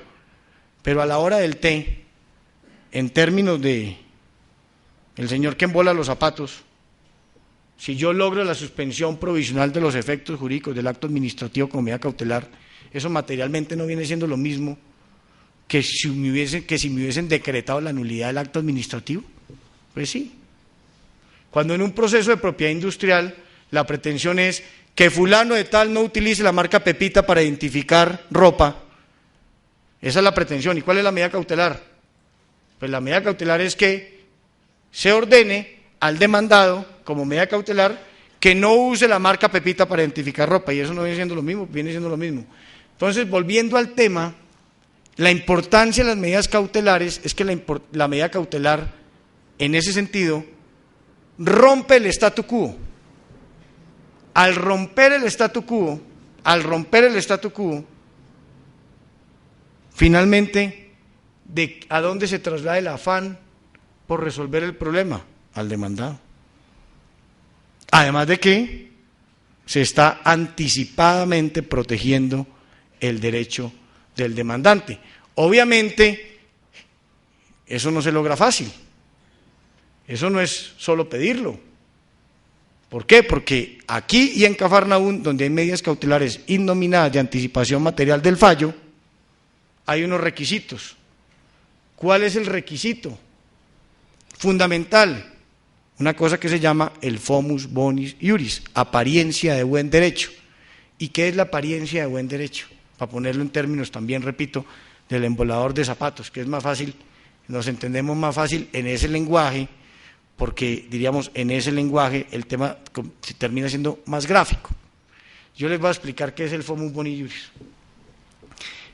pero a la hora del té, en términos de el señor que embola los zapatos, si yo logro la suspensión provisional de los efectos jurídicos del acto administrativo como medida cautelar, eso materialmente no viene siendo lo mismo que si me hubiesen decretado la nulidad del acto administrativo. Pues sí. Cuando en un proceso de propiedad industrial la pretensión es que fulano de tal no utilice la marca Pepita para identificar ropa, esa es la pretensión. ¿Y cuál es la medida cautelar? Pues la medida cautelar es que se ordene al demandado, como medida cautelar, que no use la marca Pepita para identificar ropa, y eso no viene siendo lo mismo, viene siendo lo mismo. Entonces, volviendo al tema, la importancia de las medidas cautelares es que la medida cautelar, en ese sentido, rompe el statu quo. Al romper el statu quo, finalmente, ¿a dónde se traslada el afán por resolver el problema? Al demandado. Además de que se está anticipadamente protegiendo el derecho del demandante. Obviamente, eso no se logra fácil. Eso no es solo pedirlo. ¿Por qué? Porque aquí y en Cafarnaún, donde hay medidas cautelares innominadas de anticipación material del fallo, hay unos requisitos. ¿Cuál es el requisito fundamental? Una cosa que se llama el fomus bonis iuris, apariencia de buen derecho. ¿Y qué es la apariencia de buen derecho? Para ponerlo en términos también, repito, del embolador de zapatos, que es más fácil, nos entendemos más fácil en ese lenguaje, porque diríamos en ese lenguaje el tema se termina siendo más gráfico. Yo les voy a explicar qué es el fomus boni iuris.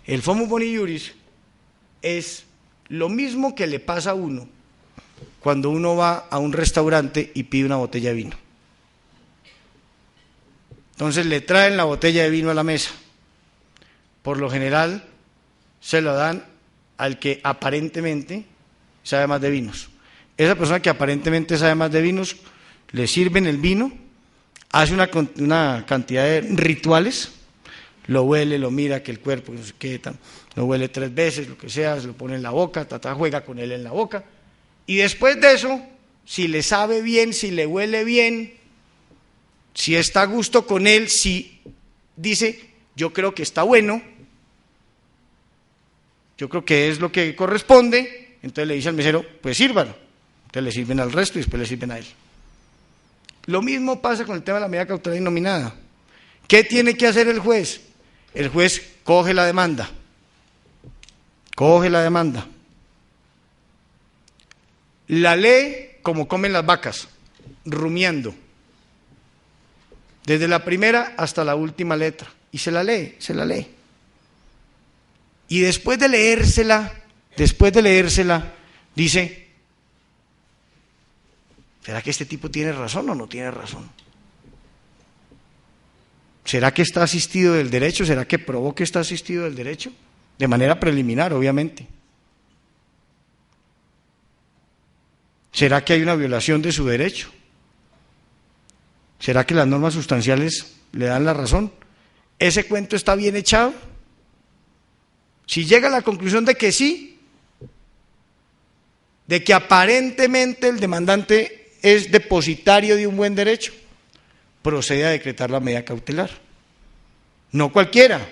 El fomus boni iuris es lo mismo que le pasa a uno cuando uno va a un restaurante y pide una botella de vino. Entonces le traen la botella de vino a la mesa. Por lo general se lo dan al que aparentemente sabe más de vinos. Esa persona que aparentemente sabe más de vinos, le sirven el vino, hace una cantidad de rituales, lo huele, lo mira, que el cuerpo, no sé qué, lo huele 3 veces, lo que sea, se lo pone en la boca, juega con él en la boca, y después de eso, si le sabe bien, si le huele bien, si está a gusto con él, si dice, yo creo que está bueno, yo creo que es lo que corresponde, entonces le dice al mesero, pues sírvalo. Entonces le sirven al resto y después le sirven a él. Lo mismo pasa con el tema de la medida cautelar innominada. ¿Qué tiene que hacer el juez? El juez coge la demanda. La lee como comen las vacas, rumiando. Desde la primera hasta la última letra. Y se la lee. Y después de leérsela, dice, ¿será que este tipo tiene razón o no tiene razón? ¿Será que está asistido del derecho? ¿Será que probó que está asistido del derecho? De manera preliminar, obviamente. ¿Será que hay una violación de su derecho? ¿Será que las normas sustanciales le dan la razón? ¿Ese cuento está bien echado? Si llega a la conclusión de que sí, de que aparentemente el demandante es depositario de un buen derecho, procede a decretar la medida cautelar. No cualquiera,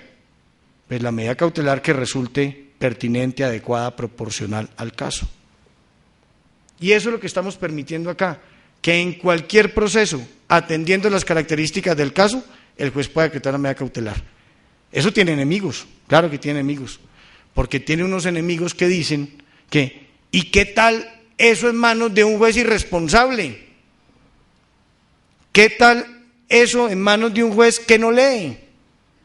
pues la medida cautelar que resulte pertinente, adecuada, proporcional al caso. Y eso es lo que estamos permitiendo acá, que en cualquier proceso, atendiendo las características del caso, el juez pueda decretar la medida cautelar. Eso tiene enemigos, claro que tiene enemigos, porque tiene unos enemigos que dicen que, ¿y qué tal eso en manos de un juez irresponsable? ¿Qué tal eso en manos de un juez que no lee?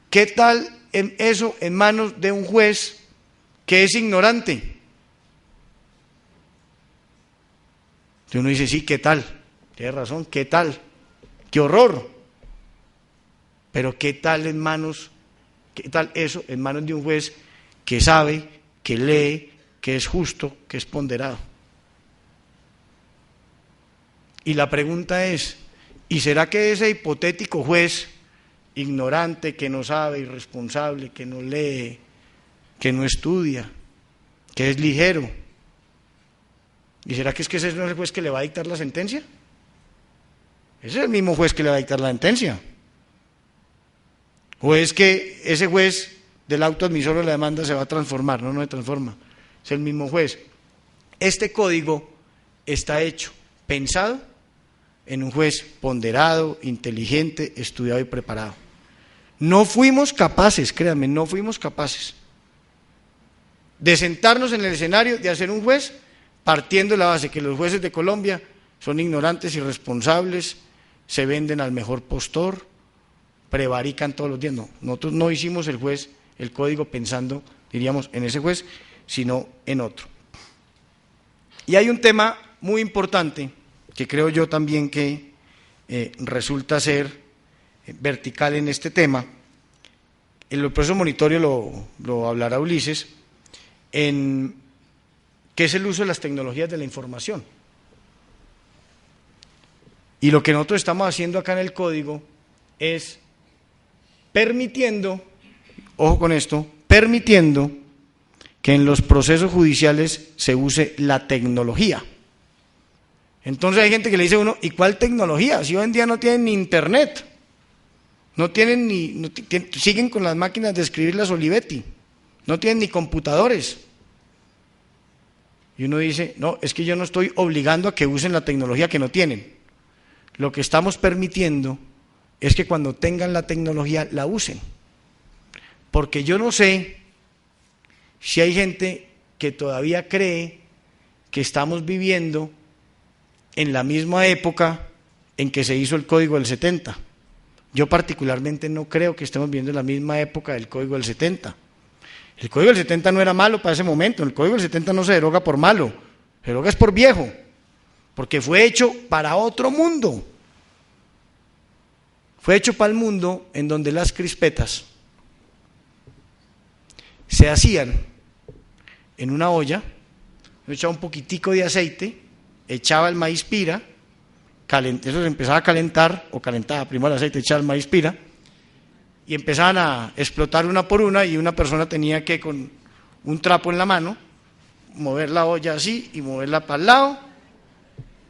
¿Qué tal eso en manos de un juez que es ignorante? Entonces uno dice, sí, ¿qué tal? Tiene razón, ¿qué tal? ¡Qué horror! Pero ¿qué tal eso en manos de un juez que sabe, que lee, que es justo, que es ponderado? Y la pregunta es, ¿y será que ese hipotético juez ignorante, que no sabe, irresponsable, que no lee, que no estudia, que es ligero. ¿Y será que ese no es el juez que le va a dictar la sentencia? Ese es el mismo juez que le va a dictar la sentencia. ¿O es que ese juez del auto admisor de la demanda se va a transformar? No, no se transforma, es el mismo juez. Este código está hecho, pensado en un juez ponderado, inteligente, estudiado y preparado. No fuimos capaces, créanme, no fuimos capaces de sentarnos en el escenario de hacer un juez partiendo de la base que los jueces de Colombia son ignorantes, irresponsables, se venden al mejor postor, prevarican todos los días. No, nosotros no hicimos el código pensando, diríamos, en ese juez, sino en otro. Y hay un tema muy importante que creo yo también que resulta ser vertical en este tema. En el proceso monitorio lo hablará Ulises, que es el uso de las tecnologías de la información. Y lo que nosotros estamos haciendo acá en el código es permitiendo, ojo con esto, permitiendo que en los procesos judiciales se use la tecnología. Entonces hay gente que le dice a uno, ¿y cuál tecnología? Si hoy en día no tienen ni internet, no tienen siguen con las máquinas de escribir las Olivetti, no tienen ni computadores. Y uno dice, no, es que yo no estoy obligando a que usen la tecnología que no tienen. Lo que estamos permitiendo es que cuando tengan la tecnología la usen. Porque yo no sé si hay gente que todavía cree que estamos viviendo en la misma época en que se hizo el Código del 70. Yo particularmente no creo que estemos viviendo en la misma época del Código del 70. El Código del 70 no era malo para ese momento, el Código del 70 no se deroga por malo, se deroga es por viejo, porque fue hecho para otro mundo. Fue hecho para el mundo en donde las crispetas se hacían en una olla, uno echaba un poquitico de aceite, echaba el maíz pira, eso se empezaba a calentar, o calentaba primero el aceite, echaba el maíz pira, y empezaban a explotar una por una, y una persona tenía que con un trapo en la mano mover la olla así y moverla para el lado,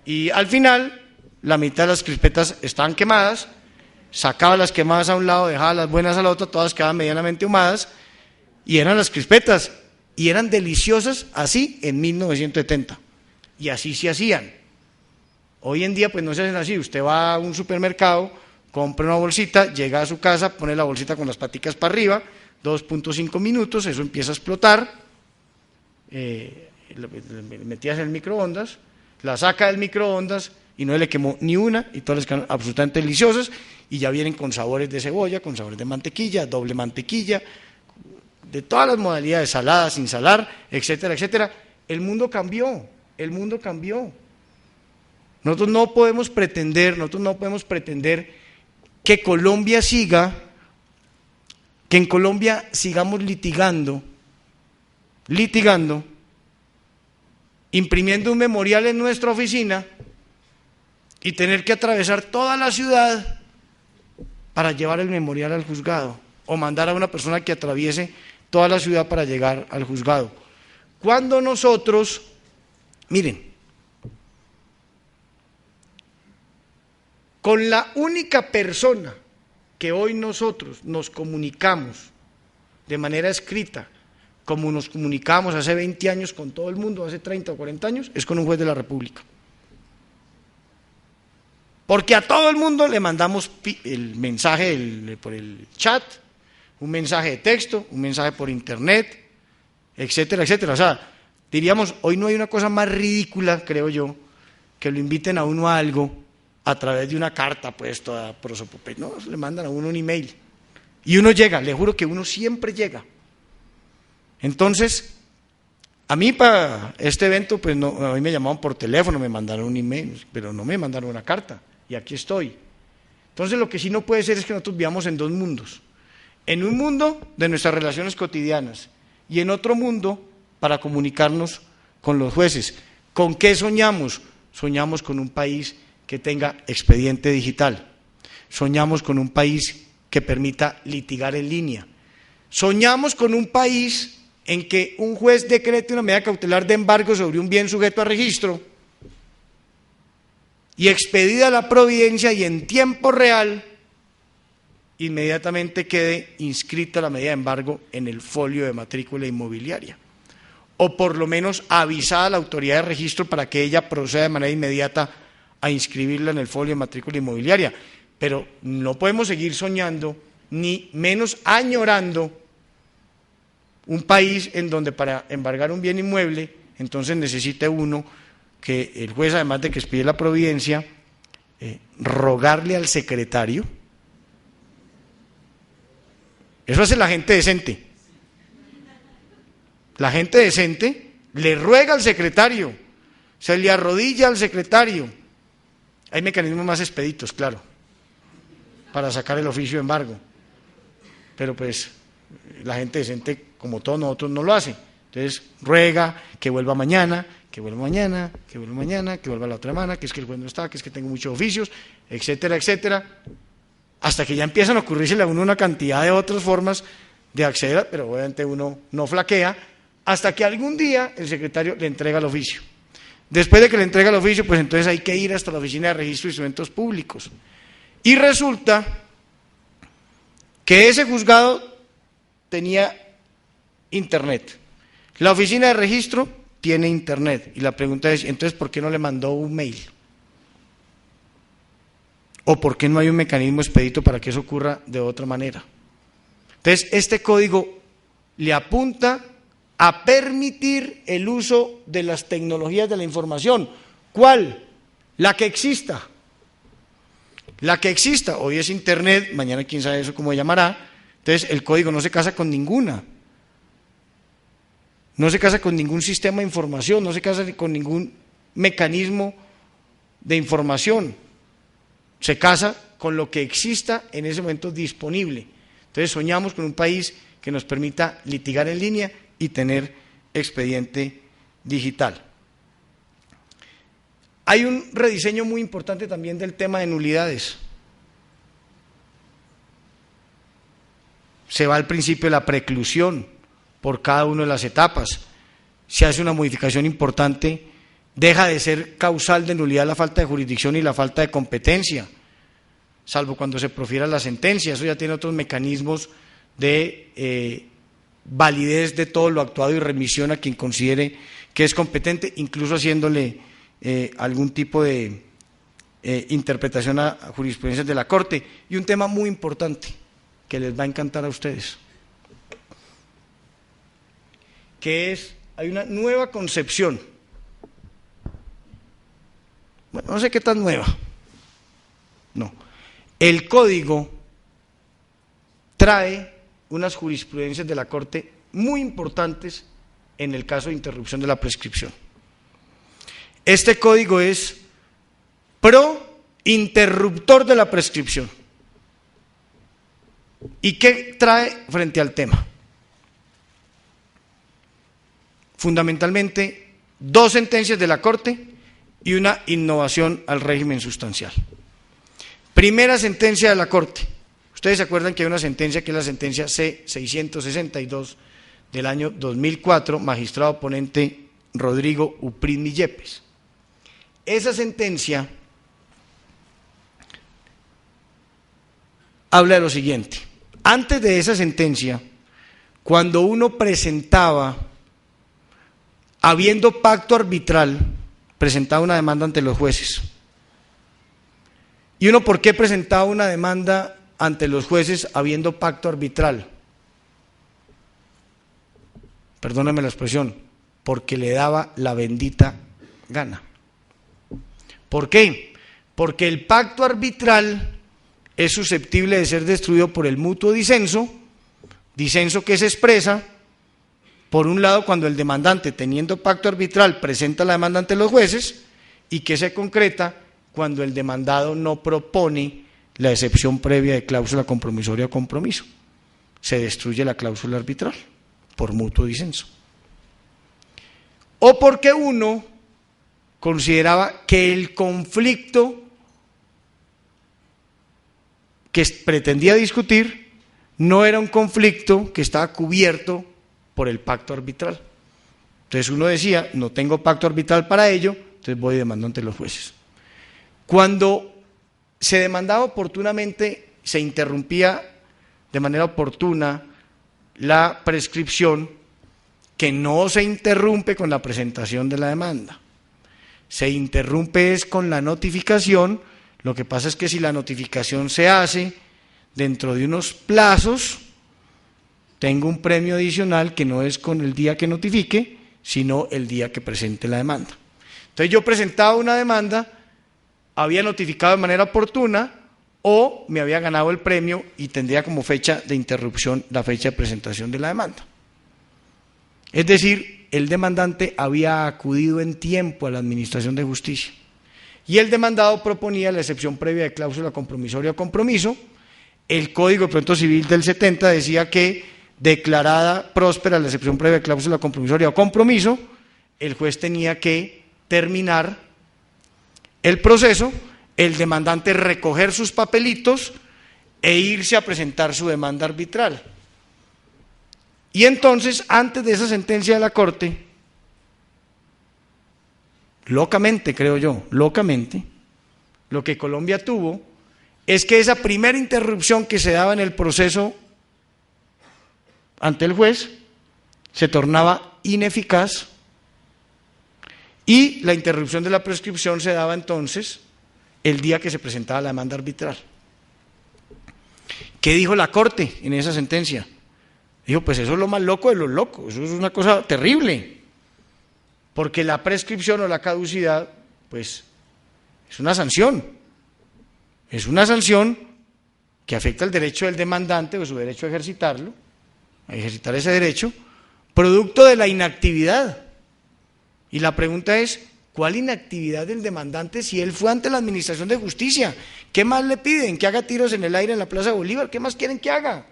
y al final la mitad de las crispetas estaban quemadas, sacaba las quemadas a un lado, dejaba las buenas al otro, todas quedaban medianamente ahumadas, y eran las crispetas, y eran deliciosas así en 1970, y así se hacían. Hoy en día pues no se hacen así, usted va a un supermercado, compra una bolsita, llega a su casa, pone la bolsita con las paticas para arriba, 2.5 minutos, eso empieza a explotar, metías en el microondas, la saca del microondas y no le quemó ni una, y todas les quedan absolutamente deliciosas, y ya vienen con sabores de cebolla, con sabores de mantequilla, doble mantequilla, de todas las modalidades, salada, sin salar, etcétera, etcétera. El mundo cambió, el mundo cambió. Nosotros no podemos pretender que Colombia que en Colombia sigamos litigando, imprimiendo un memorial en nuestra oficina y tener que atravesar toda la ciudad para llevar el memorial al juzgado, o mandar a una persona que atraviese toda la ciudad para llegar al juzgado. Cuando nosotros, miren, con la única persona que hoy nosotros nos comunicamos de manera escrita, como nos comunicábamos hace 20 años con todo el mundo, hace 30 o 40 años, es con un juez de la República. Porque a todo el mundo le mandamos el mensaje por el chat, un mensaje de texto, un mensaje por internet, etcétera, etcétera. O sea, diríamos, hoy no hay una cosa más ridícula, creo yo, que lo inviten a uno a algo a través de una carta, pues, toda prosopopea. No, le mandan a uno un email. Y uno llega, le juro que uno siempre llega. Entonces, a mí para este evento, pues no, a mí me llamaban por teléfono, me mandaron un email, pero no me mandaron una carta, y aquí estoy. Entonces, lo que sí no puede ser es que nosotros vivamos en dos mundos. En un mundo de nuestras relaciones cotidianas, y en otro mundo para comunicarnos con los jueces. ¿Con qué soñamos? Soñamos con un país que tenga expediente digital. Soñamos con un país que que permita litigar en línea. Soñamos con un país en que un juez decrete una medida cautelar de embargo sobre un bien sujeto a registro y expedida la providencia y en tiempo real inmediatamente quede inscrita la medida de embargo en el folio de matrícula inmobiliaria, o por lo menos avisada a la autoridad de registro para que ella proceda de manera inmediata a inscribirla en el folio de matrícula inmobiliaria. Pero no podemos seguir soñando, ni menos añorando un país en donde para embargar un bien inmueble, entonces necesita uno que el juez, además de que expide la providencia, rogarle al secretario. Eso hace la gente decente. La gente decente le ruega al secretario, se le arrodilla al secretario. Hay mecanismos más expeditos, claro, para sacar el oficio de embargo, pero pues la gente decente, como todos nosotros, no lo hace. Entonces ruega que vuelva mañana, que vuelva mañana, que vuelva mañana, que vuelva la otra semana, que es que el juez no está, que es que tengo muchos oficios, etcétera, etcétera, hasta que ya empiezan a ocurrirse a uno una cantidad de otras formas de acceder, pero obviamente uno no flaquea, hasta que algún día el secretario le entrega el oficio. Después de que le entrega el oficio, pues entonces hay que ir hasta la Oficina de Registro de Instrumentos Públicos. Y resulta que ese juzgado tenía internet. La Oficina de Registro tiene internet. Y la pregunta es, entonces, ¿por qué no le mandó un mail? ¿O por qué no hay un mecanismo expedito para que eso ocurra de otra manera? Entonces, este código le apunta a permitir el uso de las tecnologías de la información. ¿Cuál? La que exista. La que exista. Hoy es internet, mañana quién sabe eso cómo llamará. Entonces, el código no se casa con ninguna. No se casa con ningún sistema de información, no se casa con ningún mecanismo de información. Se casa con lo que exista en ese momento disponible. Entonces soñamos con un país que nos permita litigar en línea y tener expediente digital. Hay un rediseño muy importante también del tema de nulidades. Se va al principio de la preclusión por cada una de las etapas. Se hace una modificación importante. Deja de ser causal de nulidad la falta de jurisdicción y la falta de competencia, salvo cuando se profiera la sentencia. Eso ya tiene otros mecanismos de validez de todo lo actuado y remisión a quien considere que es competente, incluso haciéndole algún tipo de interpretación a jurisprudencias de la Corte. Y un tema muy importante que les va a encantar a ustedes, que es, hay una nueva concepción. Bueno, no sé qué tan nueva. No. El código trae unas jurisprudencias de la Corte muy importantes en el caso de interrupción de la prescripción. Este código es pro interruptor de la prescripción. ¿Y qué trae frente al tema? Fundamentalmente, dos sentencias de la Corte y una innovación al régimen sustancial. Primera sentencia de la Corte. Ustedes se acuerdan que hay una sentencia que es la sentencia C662 del año 2004, magistrado ponente Rodrigo Uprizmi Yepes. Esa sentencia habla de lo siguiente. Antes de esa sentencia, cuando uno presentaba, habiendo pacto arbitral, presentaba una demanda ante los jueces. ¿Y uno por qué presentaba una demanda ante los jueces habiendo pacto arbitral? Perdóname la expresión, porque le daba la bendita gana. ¿Por qué? Porque el pacto arbitral es susceptible de ser destruido por el mutuo disenso, disenso que se expresa, por un lado, cuando el demandante, teniendo pacto arbitral, presenta la demanda ante los jueces, y que se concreta cuando el demandado no propone la excepción previa de cláusula compromisoria o compromiso. Se destruye la cláusula arbitral por mutuo disenso. O porque uno consideraba que el conflicto que pretendía discutir no era un conflicto que estaba cubierto por el pacto arbitral. Entonces uno decía, no tengo pacto arbitral para ello, entonces voy demandando ante los jueces. Cuando se demandaba oportunamente, se interrumpía de manera oportuna la prescripción, que no se interrumpe con la presentación de la demanda. Se interrumpe es con la notificación. Lo que pasa es que si la notificación se hace dentro de unos plazos, tengo un premio adicional que no es con el día que notifique, sino el día que presente la demanda. Entonces yo presentaba una demanda, había notificado de manera oportuna o me había ganado el premio y tendría como fecha de interrupción la fecha de presentación de la demanda. Es decir, el demandante había acudido en tiempo a la Administración de Justicia y el demandado proponía la excepción previa de cláusula compromisoria o compromiso. El Código de Procedimiento Civil del 70 decía que, declarada próspera la excepción previa de cláusula compromisoria o compromiso, el juez tenía que terminar el proceso, el demandante recoger sus papelitos e irse a presentar su demanda arbitral. Y entonces, antes de esa sentencia de la Corte, locamente, creo yo, locamente, lo que Colombia tuvo es que esa primera interrupción que se daba en el proceso ante el juez se tornaba ineficaz y la interrupción de la prescripción se daba entonces el día que se presentaba la demanda arbitral. ¿Qué dijo la Corte en esa sentencia? Dijo, pues eso es lo más loco de los locos, eso es una cosa terrible, porque la prescripción o la caducidad, pues, es una sanción que afecta el derecho del demandante o su derecho a ejercitarlo, a ejercitar ese derecho, producto de la inactividad. Y la pregunta es, ¿cuál inactividad del demandante si él fue ante la Administración de Justicia? ¿Qué más le piden? ¿Que haga tiros en el aire en la Plaza Bolívar? ¿Qué más quieren que haga?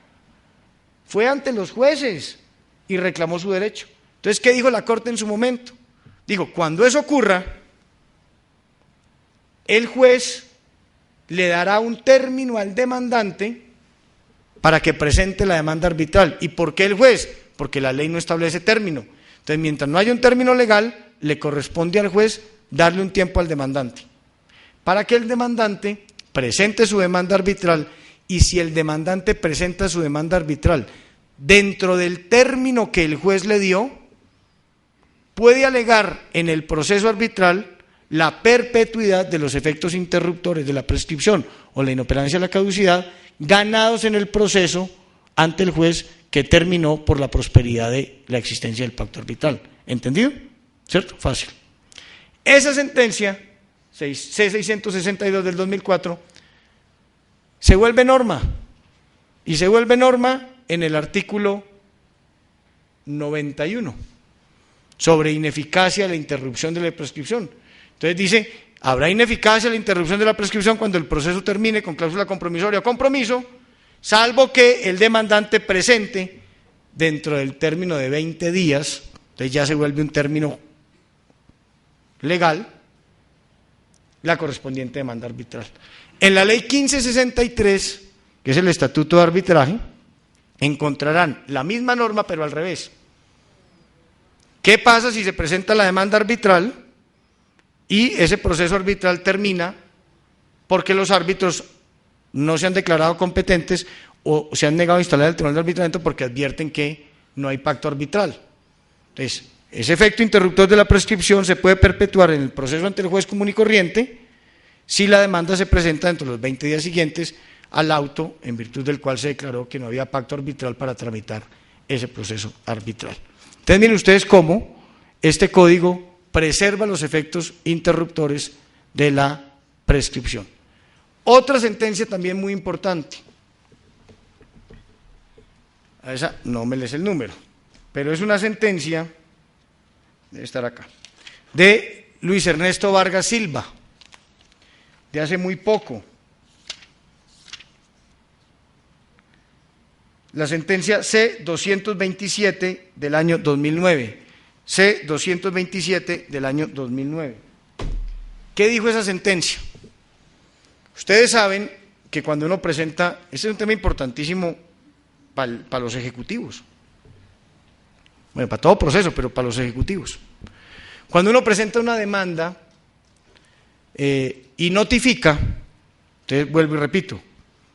Fue ante los jueces y reclamó su derecho. Entonces, ¿qué dijo la Corte en su momento? Dijo, cuando eso ocurra, el juez le dará un término al demandante para que presente la demanda arbitral. ¿Y por qué el juez? Porque la ley no establece término. Entonces, mientras no haya un término legal, le corresponde al juez darle un tiempo al demandante, para que el demandante presente su demanda arbitral, y si el demandante presenta su demanda arbitral dentro del término que el juez le dio, puede alegar en el proceso arbitral la perpetuidad de los efectos interruptores de la prescripción o la inoperancia de la caducidad ganados en el proceso ante el juez que terminó por la prosperidad de la existencia del pacto arbitral. ¿Entendido? ¿Cierto? Fácil. Esa sentencia, C662 del 2004, se vuelve norma, y se vuelve norma en el artículo 91, sobre ineficacia de la interrupción de la prescripción. Entonces dice, habrá ineficacia de la interrupción de la prescripción cuando el proceso termine con cláusula compromisoria o compromiso, salvo que el demandante presente dentro del término de 20 días, entonces ya se vuelve un término legal, la correspondiente demanda arbitral. En la ley 1563, que es el Estatuto de Arbitraje, encontrarán la misma norma pero al revés. ¿Qué pasa si se presenta la demanda arbitral y ese proceso arbitral termina porque los árbitros no se han declarado competentes o se han negado a instalar el tribunal de arbitramiento porque advierten que no hay pacto arbitral? Entonces, ese efecto interruptor de la prescripción se puede perpetuar en el proceso ante el juez común y corriente si la demanda se presenta dentro de los 20 días siguientes al auto en virtud del cual se declaró que no había pacto arbitral para tramitar ese proceso arbitral. Entonces, miren ustedes cómo este código preserva los efectos interruptores de la prescripción. Otra sentencia también muy importante, a esa no me lees el número, pero es una sentencia, debe estar acá, de Luis Ernesto Vargas Silva, de hace muy poco. La sentencia C-227 del año 2009. C-227 del año 2009. ¿Qué dijo esa sentencia? Ustedes saben que cuando uno presenta, este es un tema importantísimo para los ejecutivos, bueno, para todo proceso, pero para los ejecutivos. Cuando uno presenta una demanda y notifica, entonces vuelvo y repito,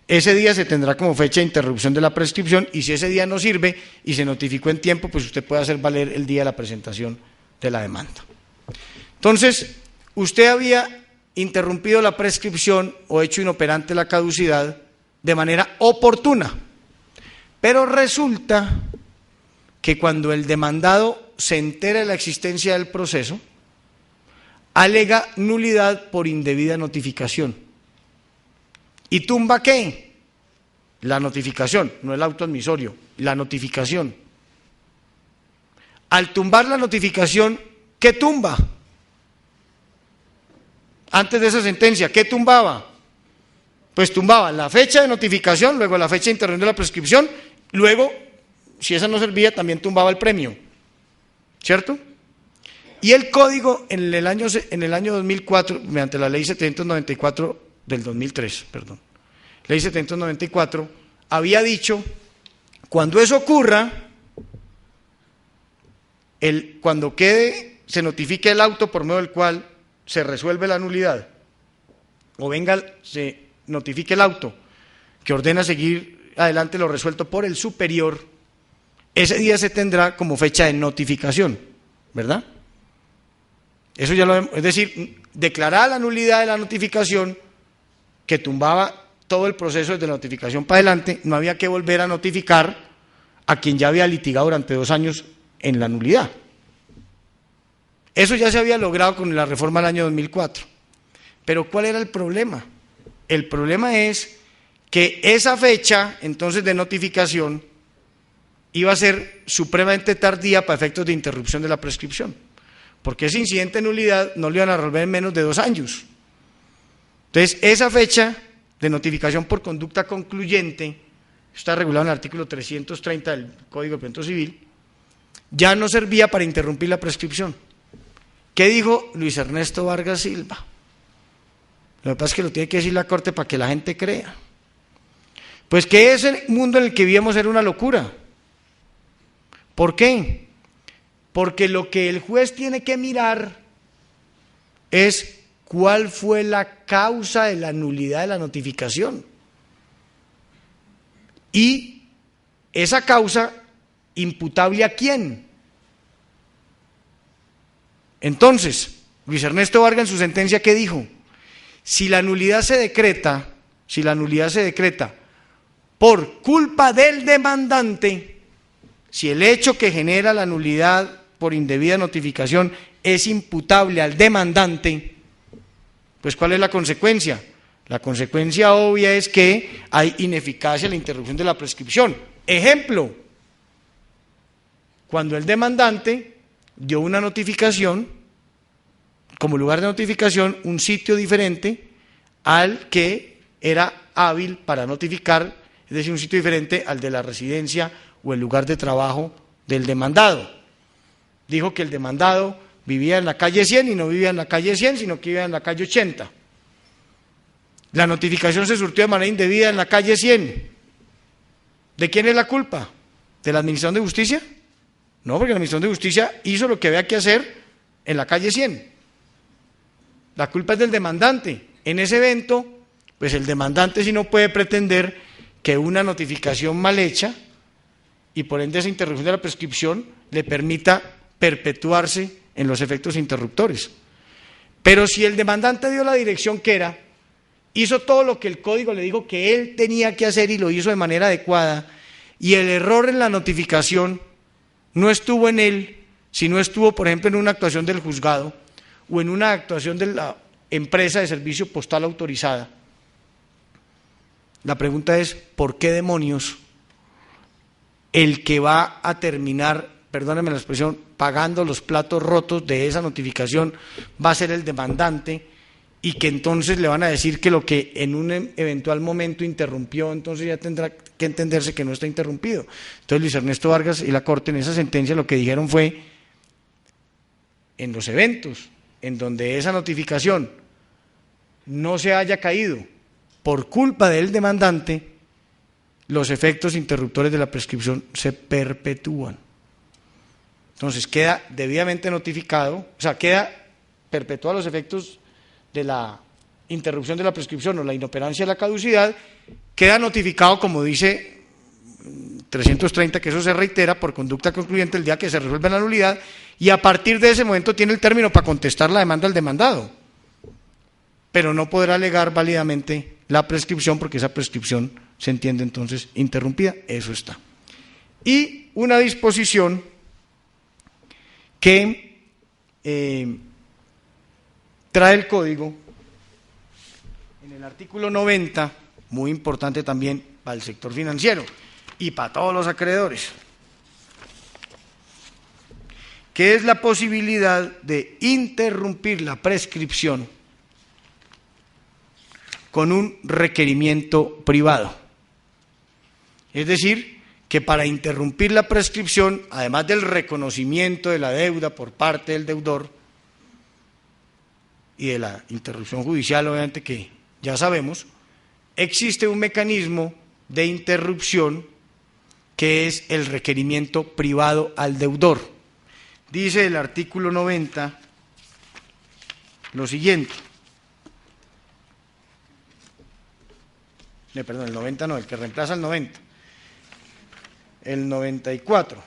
ese día se tendrá como fecha de interrupción de la prescripción, y si ese día no sirve y se notificó en tiempo, pues usted puede hacer valer el día de la presentación de la demanda. Entonces, usted había interrumpido la prescripción o hecho inoperante la caducidad de manera oportuna, pero resulta que cuando el demandado se entera de la existencia del proceso, alega nulidad por indebida notificación. ¿Y tumba qué? La notificación, no el auto admisorio, la notificación. Al tumbar la notificación, ¿qué tumba? Antes de esa sentencia, ¿qué tumbaba? Pues tumbaba la fecha de notificación, luego la fecha de interrupción de la prescripción, luego, si esa no servía, también tumbaba el premio, ¿cierto? Y el código en el año 2004, mediante la ley 794 del 2003, perdón, ley 794, había dicho, cuando eso ocurra, cuando se notifique el auto por medio del cual se resuelve la nulidad, o venga, se notifique el auto que ordena seguir adelante lo resuelto por el superior, ese día se tendrá como fecha de notificación, ¿verdad? Eso ya es decir, declarada la nulidad de la notificación, que tumbaba todo el proceso desde la notificación para adelante, no había que volver a notificar a quien ya había litigado durante 2 años en la nulidad. Eso ya se había logrado con la reforma del año 2004. Pero ¿cuál era el problema? El problema es que esa fecha, entonces, de notificación iba a ser supremamente tardía para efectos de interrupción de la prescripción, porque ese incidente de nulidad no lo iban a resolver en menos de 2 años. Entonces, esa fecha de notificación por conducta concluyente, está regulado en el artículo 330 del Código de Procedimiento Civil, ya no servía para interrumpir la prescripción. ¿Qué dijo Luis Ernesto Vargas Silva? Lo que pasa es que lo tiene que decir la Corte para que la gente crea. Pues que ese mundo en el que vivíamos era una locura. ¿Por qué? Porque lo que el juez tiene que mirar es cuál fue la causa de la nulidad de la notificación. Y esa causa, ¿imputable a quién? Entonces, Luis Ernesto Vargas en su sentencia, ¿qué dijo? Si la nulidad se decreta por culpa del demandante, si el hecho que genera la nulidad por indebida notificación es imputable al demandante, pues ¿cuál es la consecuencia? La consecuencia obvia es que hay ineficacia en la interrupción de la prescripción. Ejemplo, cuando el demandante dio una notificación, como lugar de notificación, un sitio diferente al que era hábil para notificar, es decir, un sitio diferente al de la residencia o el lugar de trabajo del demandado. Dijo que el demandado vivía en la calle 100 y no vivía en la calle 100, sino que vivía en la calle 80. La notificación se surtió de manera indebida en la calle 100. ¿De quién es la culpa? ¿De la Administración de Justicia? No, porque la Administración de Justicia hizo lo que había que hacer en la calle 100. La culpa es del demandante. En ese evento, pues el demandante sí no puede pretender que una notificación mal hecha y por ende esa interrupción de la prescripción le permita perpetuarse en los efectos interruptores. Pero si el demandante dio la dirección que era, hizo todo lo que el código le dijo que él tenía que hacer y lo hizo de manera adecuada, y el error en la notificación no estuvo en él, sino estuvo, por ejemplo, en una actuación del juzgado o en una actuación de la empresa de servicio postal autorizada. La pregunta es, ¿por qué demonios el que va a terminar, perdónenme la expresión, pagando los platos rotos de esa notificación va a ser el demandante, y que entonces le van a decir que lo que en un eventual momento interrumpió, entonces ya tendrá que entenderse que no está interrumpido? Entonces Luis Ernesto Vargas y la Corte en esa sentencia lo que dijeron fue, en los eventos en donde esa notificación no se haya caído por culpa del demandante, los efectos interruptores de la prescripción se perpetúan. Entonces queda debidamente notificado, o sea, queda perpetuado los efectos de la interrupción de la prescripción o la inoperancia de la caducidad, queda notificado, como dice 330, que eso se reitera por conducta concluyente el día que se resuelve la nulidad, y a partir de ese momento tiene el término para contestar la demanda al demandado, pero no podrá alegar válidamente la prescripción porque esa prescripción se entiende entonces interrumpida. Eso está. Y una disposición que trae el código en el artículo 90, muy importante también para el sector financiero y para todos los acreedores, que es la posibilidad de interrumpir la prescripción con un requerimiento privado. Es decir, que para interrumpir la prescripción, además del reconocimiento de la deuda por parte del deudor y de la interrupción judicial, obviamente que ya sabemos, existe un mecanismo de interrupción que es el requerimiento privado al deudor. Dice el artículo 90 lo siguiente. Perdón, el 90 no, el que reemplaza el 90. El 94.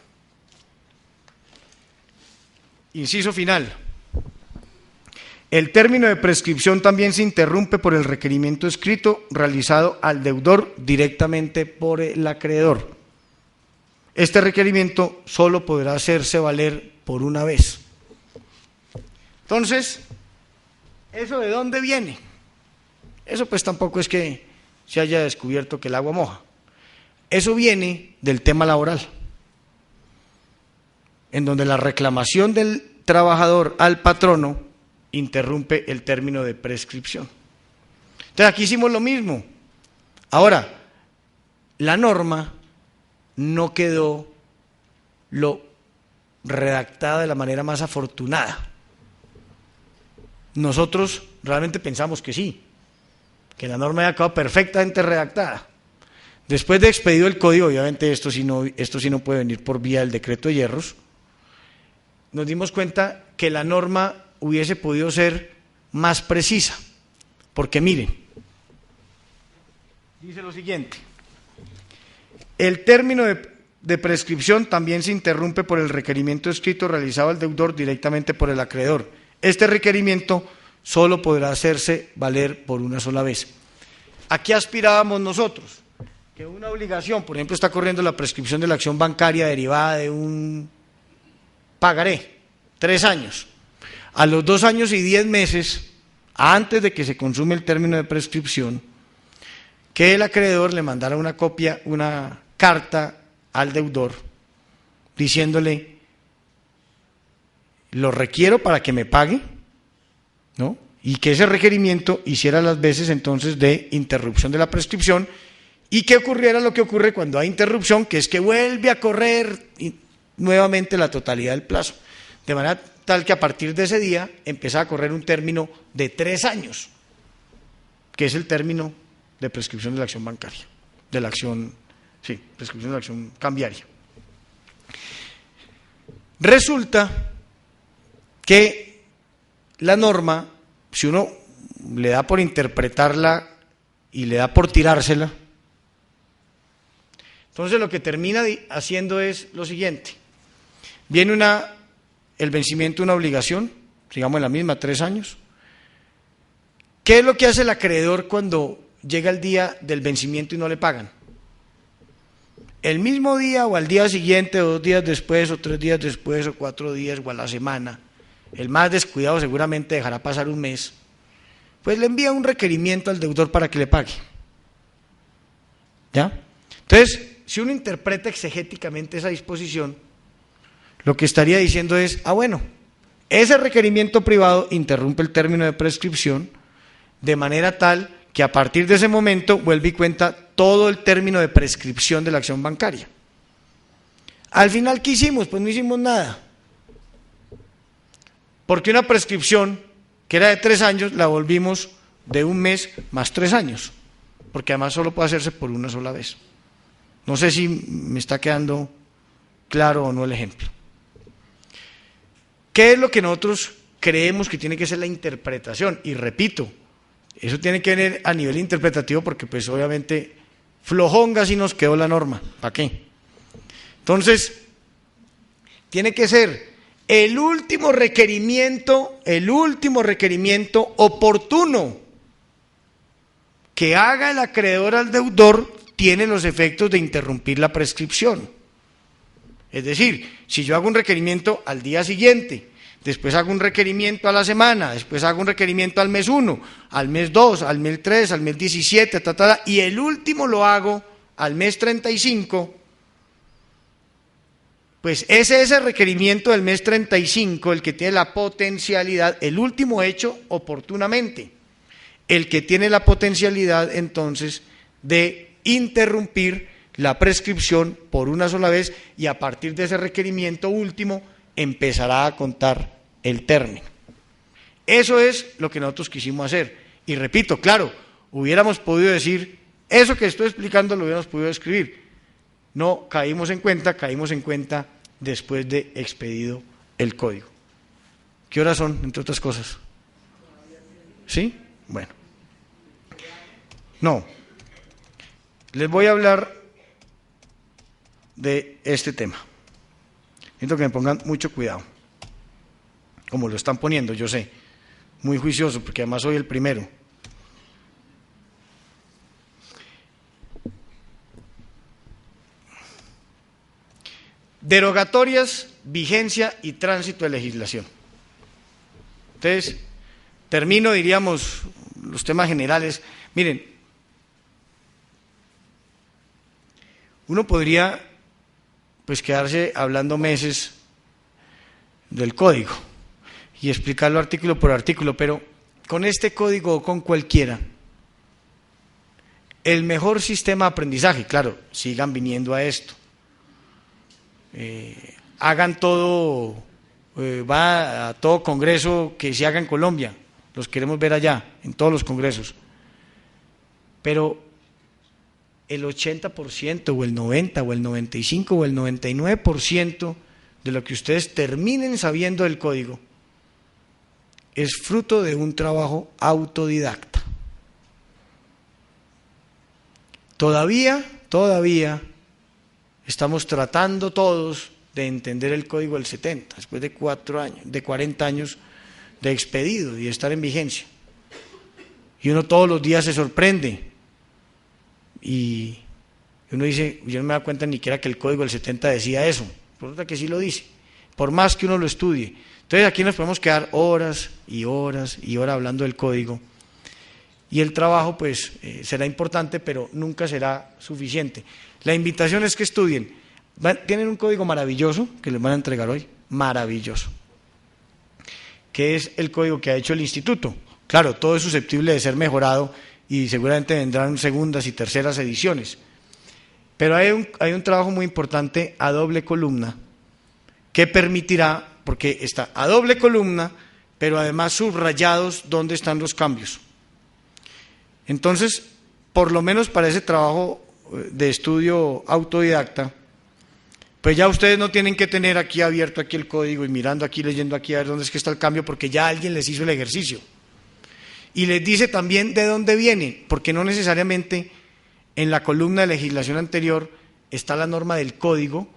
Inciso final. El término de prescripción también se interrumpe por el requerimiento escrito realizado al deudor directamente por el acreedor. Este requerimiento solo podrá hacerse valer por una vez. Entonces, ¿eso de dónde viene? Eso pues tampoco es que se haya descubierto que el agua moja. Eso viene del tema laboral, en donde la reclamación del trabajador al patrono interrumpe el término de prescripción. Entonces aquí hicimos lo mismo. Ahora, la norma no quedó redactada de la manera más afortunada. Nosotros realmente pensamos que sí, que la norma había quedado perfectamente redactada. Después de expedido el código, obviamente esto sí no puede venir por vía del decreto de hierros, nos dimos cuenta que la norma hubiese podido ser más precisa, porque miren, dice lo siguiente: el término de prescripción también se interrumpe por el requerimiento escrito realizado al deudor directamente por el acreedor. Este requerimiento solo podrá hacerse valer por una sola vez. ¿A qué aspirábamos nosotros? Que una obligación, por ejemplo, está corriendo la prescripción de la acción bancaria derivada de un pagaré, 3 años. A los 2 años y 10 meses, antes de que se consume el término de prescripción, que el acreedor le mandara una copia, una carta al deudor, diciéndole: lo requiero para que me pague, ¿no? Y que ese requerimiento hiciera las veces entonces de interrupción de la prescripción, y que ocurriera lo que ocurre cuando hay interrupción, que es que vuelve a correr nuevamente la totalidad del plazo, de manera tal que a partir de ese día empezaba a correr un término de 3 años, que es el término de prescripción de la acción bancaria, de la acción, sí, prescripción de la acción cambiaria. Resulta que la norma, si uno le da por interpretarla y le da por tirársela, entonces lo que termina haciendo es lo siguiente: viene el vencimiento de una obligación, digamos en la misma, 3 años. ¿Qué es lo que hace el acreedor cuando llega el día del vencimiento y no le pagan? El mismo día o al día siguiente, o 2 días después, o 3 días después, o 4 días, o a la semana, el más descuidado seguramente dejará pasar un mes, pues le envía un requerimiento al deudor para que le pague. ¿Ya? Entonces, si uno interpreta exegéticamente esa disposición, lo que estaría diciendo es: bueno, ese requerimiento privado interrumpe el término de prescripción, de manera tal que a partir de ese momento vuelve y cuenta todo el término de prescripción de la acción bancaria. Al final, ¿qué hicimos? Pues no hicimos nada, porque una prescripción que era de 3 años la volvimos de 1 mes más 3 años. porque además solo puede hacerse por una sola vez. No sé si me está quedando claro o no el ejemplo. ¿Qué es lo que nosotros creemos que tiene que ser la interpretación? Y repito, eso tiene que venir a nivel interpretativo porque pues obviamente flojonga si nos quedó la norma, ¿para qué? Entonces, tiene que ser el último requerimiento oportuno que haga el acreedor al deudor tiene los efectos de interrumpir la prescripción. Es decir, si yo hago un requerimiento al día siguiente, después hago un requerimiento a la semana, después hago un requerimiento al mes 1, al mes 2, al mes 3, al mes 17, y el último lo hago al mes 35, pues ese requerimiento del mes 35, el que tiene la potencialidad, el último hecho oportunamente, el que tiene la potencialidad entonces de interrumpir la prescripción por una sola vez y a partir de ese requerimiento último empezará a contar el término. Eso es lo que nosotros quisimos hacer. Y repito, claro, hubiéramos podido decir, eso que estoy explicando lo hubiéramos podido escribir. No caímos en cuenta después de expedido el código. ¿Qué horas son, entre otras cosas? ¿Sí? Bueno. No. Les voy a hablar de este tema. Necesito que me pongan mucho cuidado, como lo están poniendo, yo sé, muy juicioso, porque además soy el primero. Derogatorias, vigencia y tránsito de legislación. Entonces, termino, diríamos, los temas generales. Miren, uno podría pues quedarse hablando meses del código y explicarlo artículo por artículo, pero con este código o con cualquiera, el mejor sistema de aprendizaje, claro, sigan viniendo a esto, hagan todo, va a todo congreso que se haga en Colombia, los queremos ver allá, en todos los congresos, pero el 80% o el 90% o el 95% o el 99% de lo que ustedes terminen sabiendo del código es fruto de un trabajo autodidacta. Todavía estamos tratando todos de entender el código del 70, después de 40 años de expedido y de estar en vigencia. Y uno todos los días se sorprende. Y uno dice, yo no me da cuenta ni siquiera que el código del 70 decía eso, resulta que sí lo dice, por más que uno lo estudie. Entonces aquí nos podemos quedar horas y horas y horas hablando del código, y el trabajo pues será importante, pero nunca será suficiente. La invitación es que estudien. Tienen un código maravilloso que les van a entregar hoy, maravilloso, que es el código que ha hecho el instituto. Claro, todo es susceptible de ser mejorado y seguramente vendrán segundas y terceras ediciones. Pero hay un trabajo muy importante a doble columna que permitirá, porque está a doble columna, pero además subrayados dónde están los cambios. Entonces, por lo menos para ese trabajo de estudio autodidacta, pues ya ustedes no tienen que tener aquí abierto aquí el código y mirando aquí, leyendo aquí a ver dónde es que está el cambio, porque ya alguien les hizo el ejercicio. Y les dice también de dónde viene, porque no necesariamente en la columna de legislación anterior está la norma del código,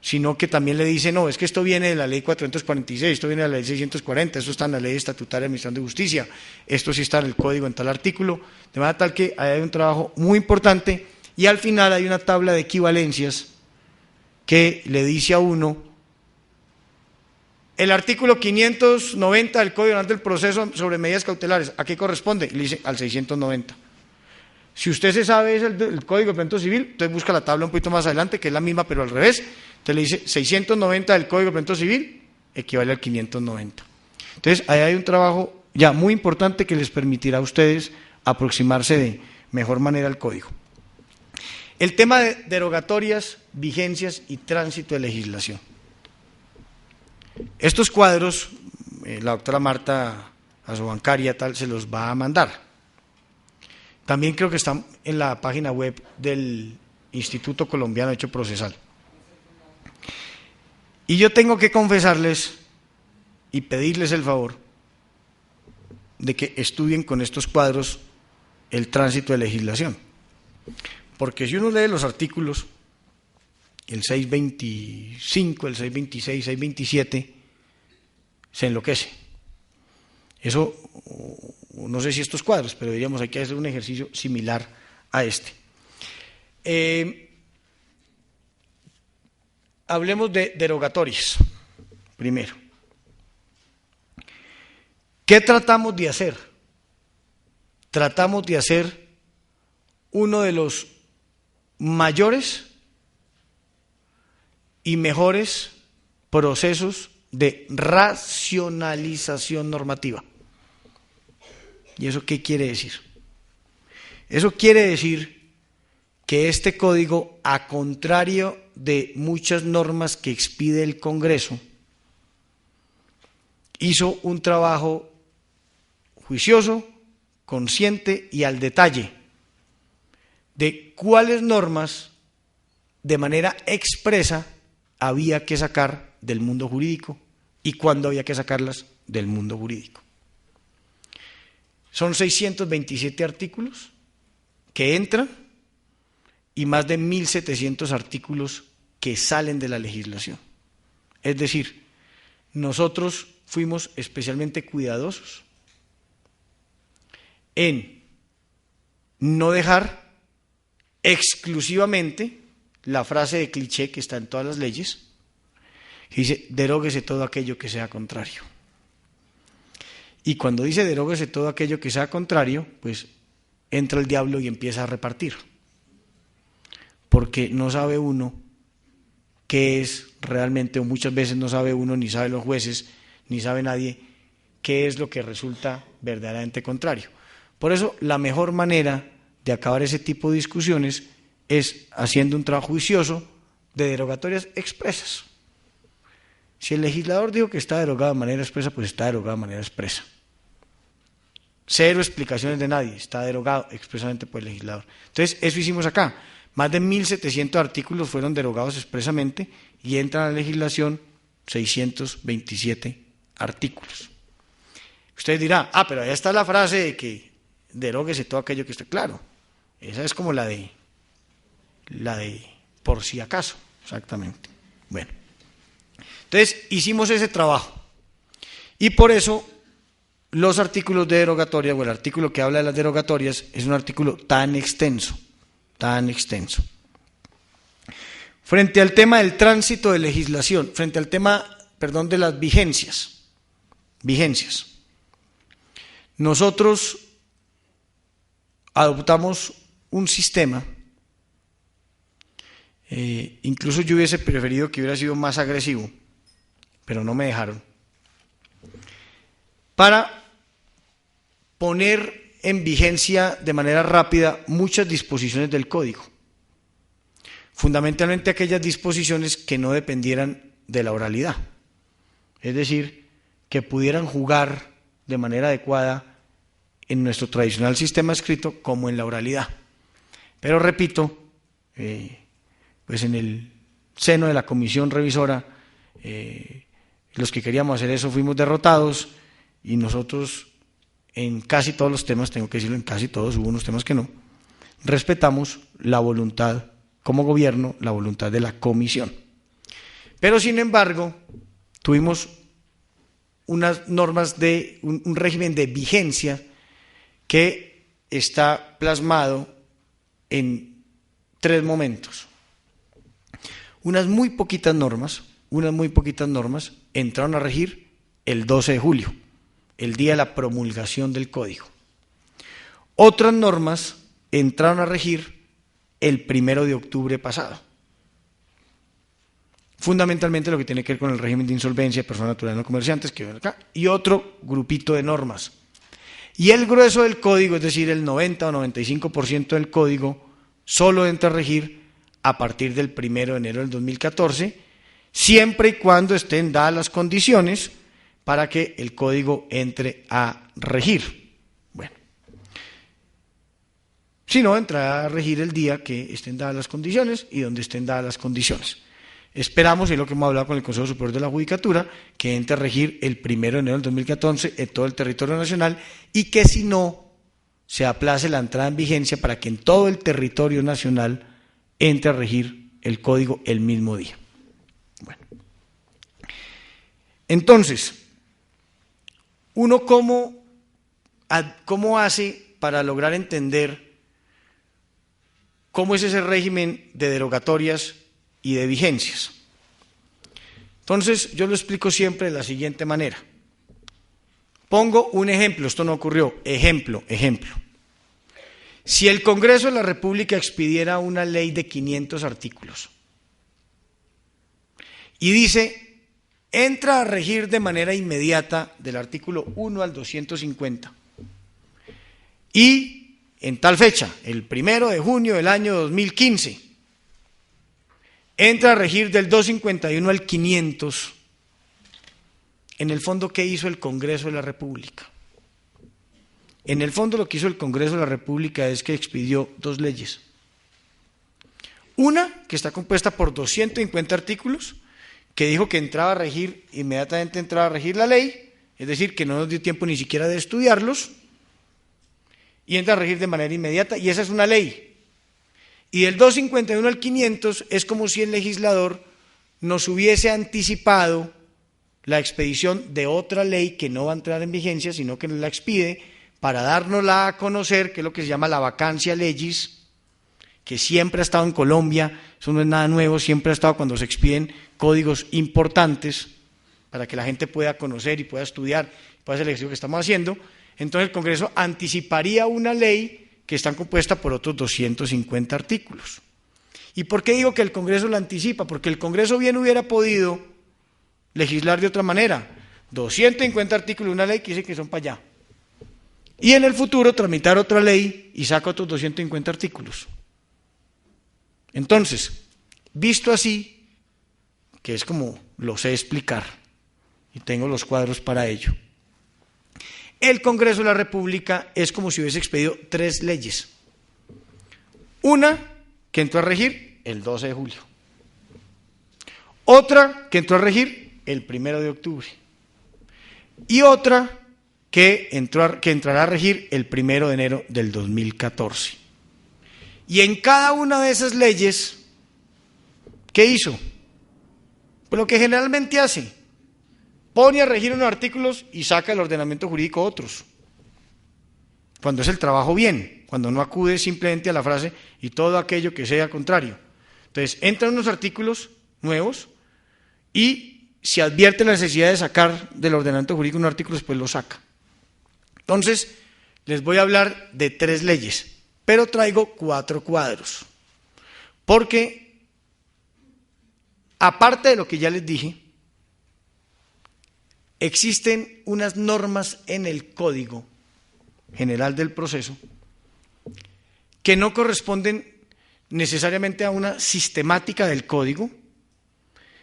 sino que también le dice, no, es que esto viene de la ley 446, esto viene de la ley 640, esto está en la ley estatutaria de administración de justicia, esto sí está en el código en tal artículo, de manera tal que hay un trabajo muy importante y al final hay una tabla de equivalencias que le dice a uno, el artículo 590 del Código Nacional del Proceso sobre medidas cautelares, ¿a qué corresponde? Le dice al 690. Si usted se sabe es el Código de Procedimiento Civil, entonces busca la tabla un poquito más adelante, que es la misma pero al revés, entonces le dice 690 del Código de Procedimiento Civil equivale al 590. Entonces ahí hay un trabajo ya muy importante que les permitirá a ustedes aproximarse de mejor manera al código. El tema de derogatorias, vigencias y tránsito de legislación. Estos cuadros, la doctora Marta, a su bancaria tal, se los va a mandar. También creo que está en la página web del Instituto Colombiano de Derecho Procesal. Y yo tengo que confesarles y pedirles el favor de que estudien con estos cuadros el tránsito de legislación. Porque si uno lee los artículos, el 625, el 626, 627, se enloquece. Eso, no sé si estos cuadros, pero diríamos hay que hacer un ejercicio similar a este. Hablemos de derogatorias, primero. ¿Qué tratamos de hacer? Tratamos de hacer uno de los mayores y mejores procesos de racionalización normativa. ¿Y eso qué quiere decir? Eso quiere decir que este código, a contrario de muchas normas que expide el Congreso, hizo un trabajo juicioso, consciente y al detalle de cuáles normas de manera expresa había que sacar del mundo jurídico y cuándo había que sacarlas del mundo jurídico. Son 627 artículos que entran y más de 1.700 artículos que salen de la legislación. Es decir, nosotros fuimos especialmente cuidadosos en no dejar exclusivamente la frase de cliché que está en todas las leyes, que dice, deróguese todo aquello que sea contrario. Y cuando dice deróguese todo aquello que sea contrario, pues entra el diablo y empieza a repartir. Porque no sabe uno qué es realmente, o muchas veces no sabe uno, ni sabe los jueces, ni sabe nadie, qué es lo que resulta verdaderamente contrario. Por eso, la mejor manera de acabar ese tipo de discusiones es haciendo un trabajo juicioso de derogatorias expresas. Si el legislador dijo que está derogado de manera expresa, pues está derogado de manera expresa. Cero explicaciones de nadie, está derogado expresamente por el legislador. Entonces, eso hicimos acá. Más de 1.700 artículos fueron derogados expresamente y entran a la legislación 627 artículos. Usted dirá, pero ahí está la frase de que deróguese todo aquello que esté claro. Esa es como la de por si acaso, exactamente. Bueno, entonces hicimos ese trabajo y por eso los artículos de derogatoria, o el artículo que habla de las derogatorias, es un artículo tan extenso. Frente al tema del tránsito de legislación, frente al tema, de las vigencias, nosotros adoptamos un sistema, incluso yo hubiese preferido que hubiera sido más agresivo, pero no me dejaron, para poner en vigencia de manera rápida muchas disposiciones del Código, fundamentalmente aquellas disposiciones que no dependieran de la oralidad, es decir, que pudieran jugar de manera adecuada en nuestro tradicional sistema escrito como en la oralidad. Pero repito, pues en el seno de la comisión revisora, los que queríamos hacer eso fuimos derrotados y nosotros en casi todos los temas, tengo que decirlo, en casi todos, hubo unos temas que no, respetamos la voluntad como gobierno, la voluntad de la comisión. Pero sin embargo, tuvimos unas normas de un régimen de vigencia que está plasmado en 3 momentos. Unas muy poquitas normas entraron a regir el 12 de julio, el día de la promulgación del Código. Otras normas entraron a regir el 1 de octubre pasado. Fundamentalmente lo que tiene que ver con el régimen de insolvencia de personas naturales no comerciantes, que ven acá, y otro grupito de normas. Y el grueso del código, es decir, el 90 o 95% del código, solo entra a regir a partir del 1 de enero del 2014, siempre y cuando estén dadas las condiciones para que el código entre a regir. Bueno, sino entrará a regir el día que estén dadas las condiciones y donde estén dadas las condiciones. Esperamos, y es lo que hemos hablado con el Consejo Superior de la Judicatura, que entre a regir el 1 de enero del 2014 en todo el territorio nacional y que si no, se aplace la entrada en vigencia para que en todo el territorio nacional entre a regir el código el mismo día. Bueno. Entonces, uno cómo hace para lograr entender cómo es ese régimen de derogatorias y de vigencias. Entonces, yo lo explico siempre de la siguiente manera. Pongo un ejemplo, esto no ocurrió, ejemplo. Si el Congreso de la República expidiera una ley de 500 artículos y dice, entra a regir de manera inmediata del artículo 1 al 250 y en tal fecha, el 1 de junio del año 2015, entra a regir del 251 al 500, en el fondo, ¿qué hizo el Congreso de la República? En el fondo lo que hizo el Congreso de la República es que expidió dos leyes. Una, que está compuesta por 250 artículos, que dijo que entraba a regir, inmediatamente entraba a regir la ley, es decir, que no nos dio tiempo ni siquiera de estudiarlos, y entra a regir de manera inmediata, y esa es una ley. Y del 251 al 500 es como si el legislador nos hubiese anticipado la expedición de otra ley que no va a entrar en vigencia, sino que nos la expide para dárnosla a conocer, que es lo que se llama la vacancia legis, que siempre ha estado en Colombia, eso no es nada nuevo, siempre ha estado cuando se expiden códigos importantes para que la gente pueda conocer y pueda estudiar, pueda hacer el ejercicio que estamos haciendo. Entonces el Congreso anticiparía una ley que está compuesta por otros 250 artículos. ¿Y por qué digo que el Congreso la anticipa? Porque el Congreso bien hubiera podido legislar de otra manera. 250 artículos de una ley que dice que son para allá. Y en el futuro tramitar otra ley y saca otros 250 artículos. Entonces, visto así, que es como lo sé explicar, y tengo los cuadros para ello, el Congreso de la República es como si hubiese expedido tres leyes. Una que entró a regir el 12 de julio. Otra que entró a regir el 1 de octubre. Y otra que entrará a regir el 1 de enero del 2014. Y en cada una de esas leyes, ¿qué hizo? Pues lo que generalmente hace, pone a regir unos artículos y saca del ordenamiento jurídico otros. Cuando es el trabajo bien, cuando no acude simplemente a la frase y todo aquello que sea contrario. Entonces, entran unos artículos nuevos y si advierte la necesidad de sacar del ordenamiento jurídico unos artículos, pues los saca. Entonces, les voy a hablar de tres leyes, pero traigo 4 cuadros, porque aparte de lo que ya les dije, existen unas normas en el Código General del Proceso que no corresponden necesariamente a una sistemática del Código,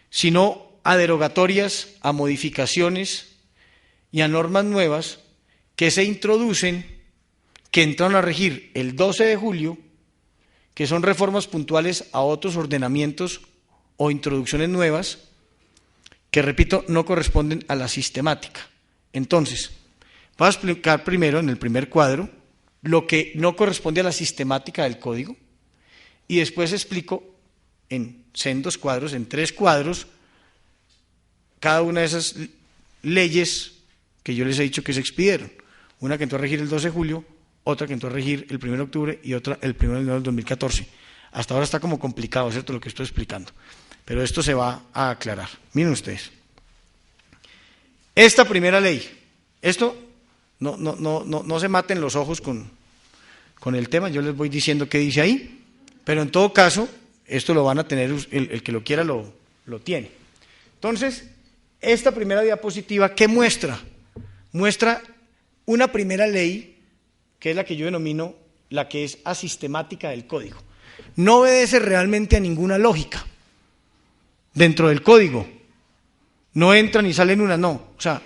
sino a derogatorias, a modificaciones y a normas nuevas que se introducen, que entraron a regir el 12 de julio, que son reformas puntuales a otros ordenamientos o introducciones nuevas, que repito, no corresponden a la sistemática. Entonces, voy a explicar primero en el primer cuadro lo que no corresponde a la sistemática del código y después explico en sendos cuadros, en 3 cuadros, cada una de esas leyes que yo les he dicho que se expidieron. Una que entró a regir el 12 de julio, otra que entró a regir el 1 de octubre y otra el 1 de enero del 2014. Hasta ahora está como complicado, ¿cierto?, lo que estoy explicando. Pero esto se va a aclarar. Miren ustedes. Esta primera ley, esto no se maten los ojos con el tema, yo les voy diciendo qué dice ahí, pero en todo caso, esto lo van a tener, el que lo quiera lo tiene. Entonces, esta primera diapositiva, ¿qué muestra? Muestra una primera ley, que es la que yo denomino la que es asistemática del código. No obedece realmente a ninguna lógica dentro del código. No entra ni sale en una, no. O sea,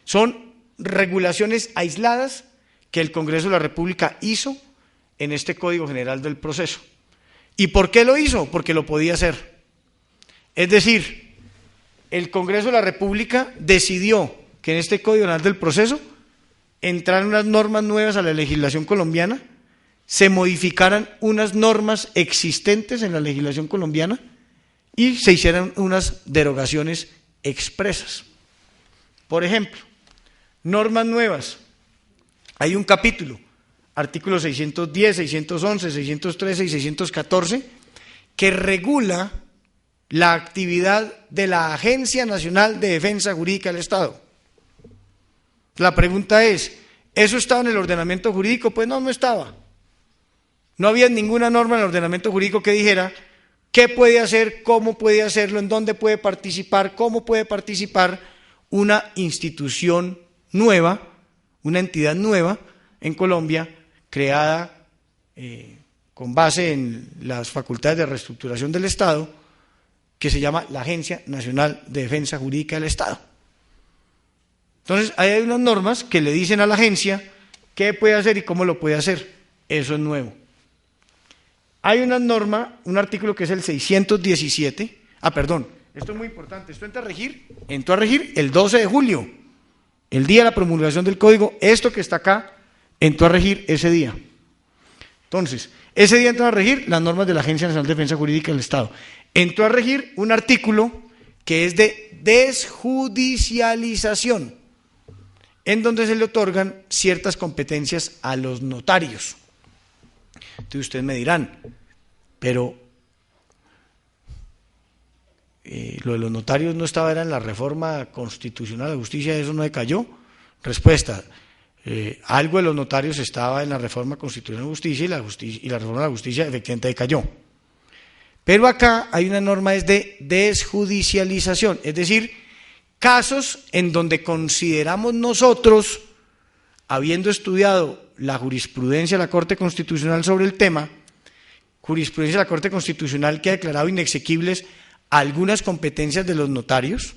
son regulaciones aisladas que el Congreso de la República hizo en este Código General del Proceso. ¿Y por qué lo hizo? Porque lo podía hacer. Es decir, el Congreso de la República decidió que en este Código General del Proceso entraran unas normas nuevas a la legislación colombiana, se modificaran unas normas existentes en la legislación colombiana y se hicieran unas derogaciones expresas. Por ejemplo, normas nuevas. Hay un capítulo, artículos 610, 611, 613 y 614, que regula la actividad de la Agencia Nacional de Defensa Jurídica del Estado. La pregunta es, ¿eso estaba en el ordenamiento jurídico? Pues no, no estaba. No había ninguna norma en el ordenamiento jurídico que dijera qué puede hacer, cómo puede hacerlo, en dónde puede participar, cómo puede participar una institución nueva, una entidad nueva en Colombia, creada con base en las facultades de reestructuración del Estado, que se llama la Agencia Nacional de Defensa Jurídica del Estado. Entonces, ahí hay unas normas que le dicen a la agencia qué puede hacer y cómo lo puede hacer. Eso es nuevo. Hay una norma, un artículo que es el 617, esto es muy importante, esto entró a regir el 12 de julio, el día de la promulgación del código, esto que está acá, entró a regir ese día. Entonces, ese día entró a regir las normas de la Agencia Nacional de Defensa Jurídica del Estado. Entró a regir un artículo que es de desjudicialización, en donde se le otorgan ciertas competencias a los notarios. Entonces ustedes me dirán, pero lo de los notarios no estaba, era en la reforma constitucional de justicia, ¿eso no decayó? Respuesta, algo de los notarios estaba en la reforma constitucional de justicia y la reforma de la justicia efectivamente decayó. Pero acá hay una norma es de desjudicialización, es decir, casos en donde consideramos nosotros, habiendo estudiado la jurisprudencia de la Corte Constitucional sobre el tema, jurisprudencia de la Corte Constitucional que ha declarado inexequibles algunas competencias de los notarios,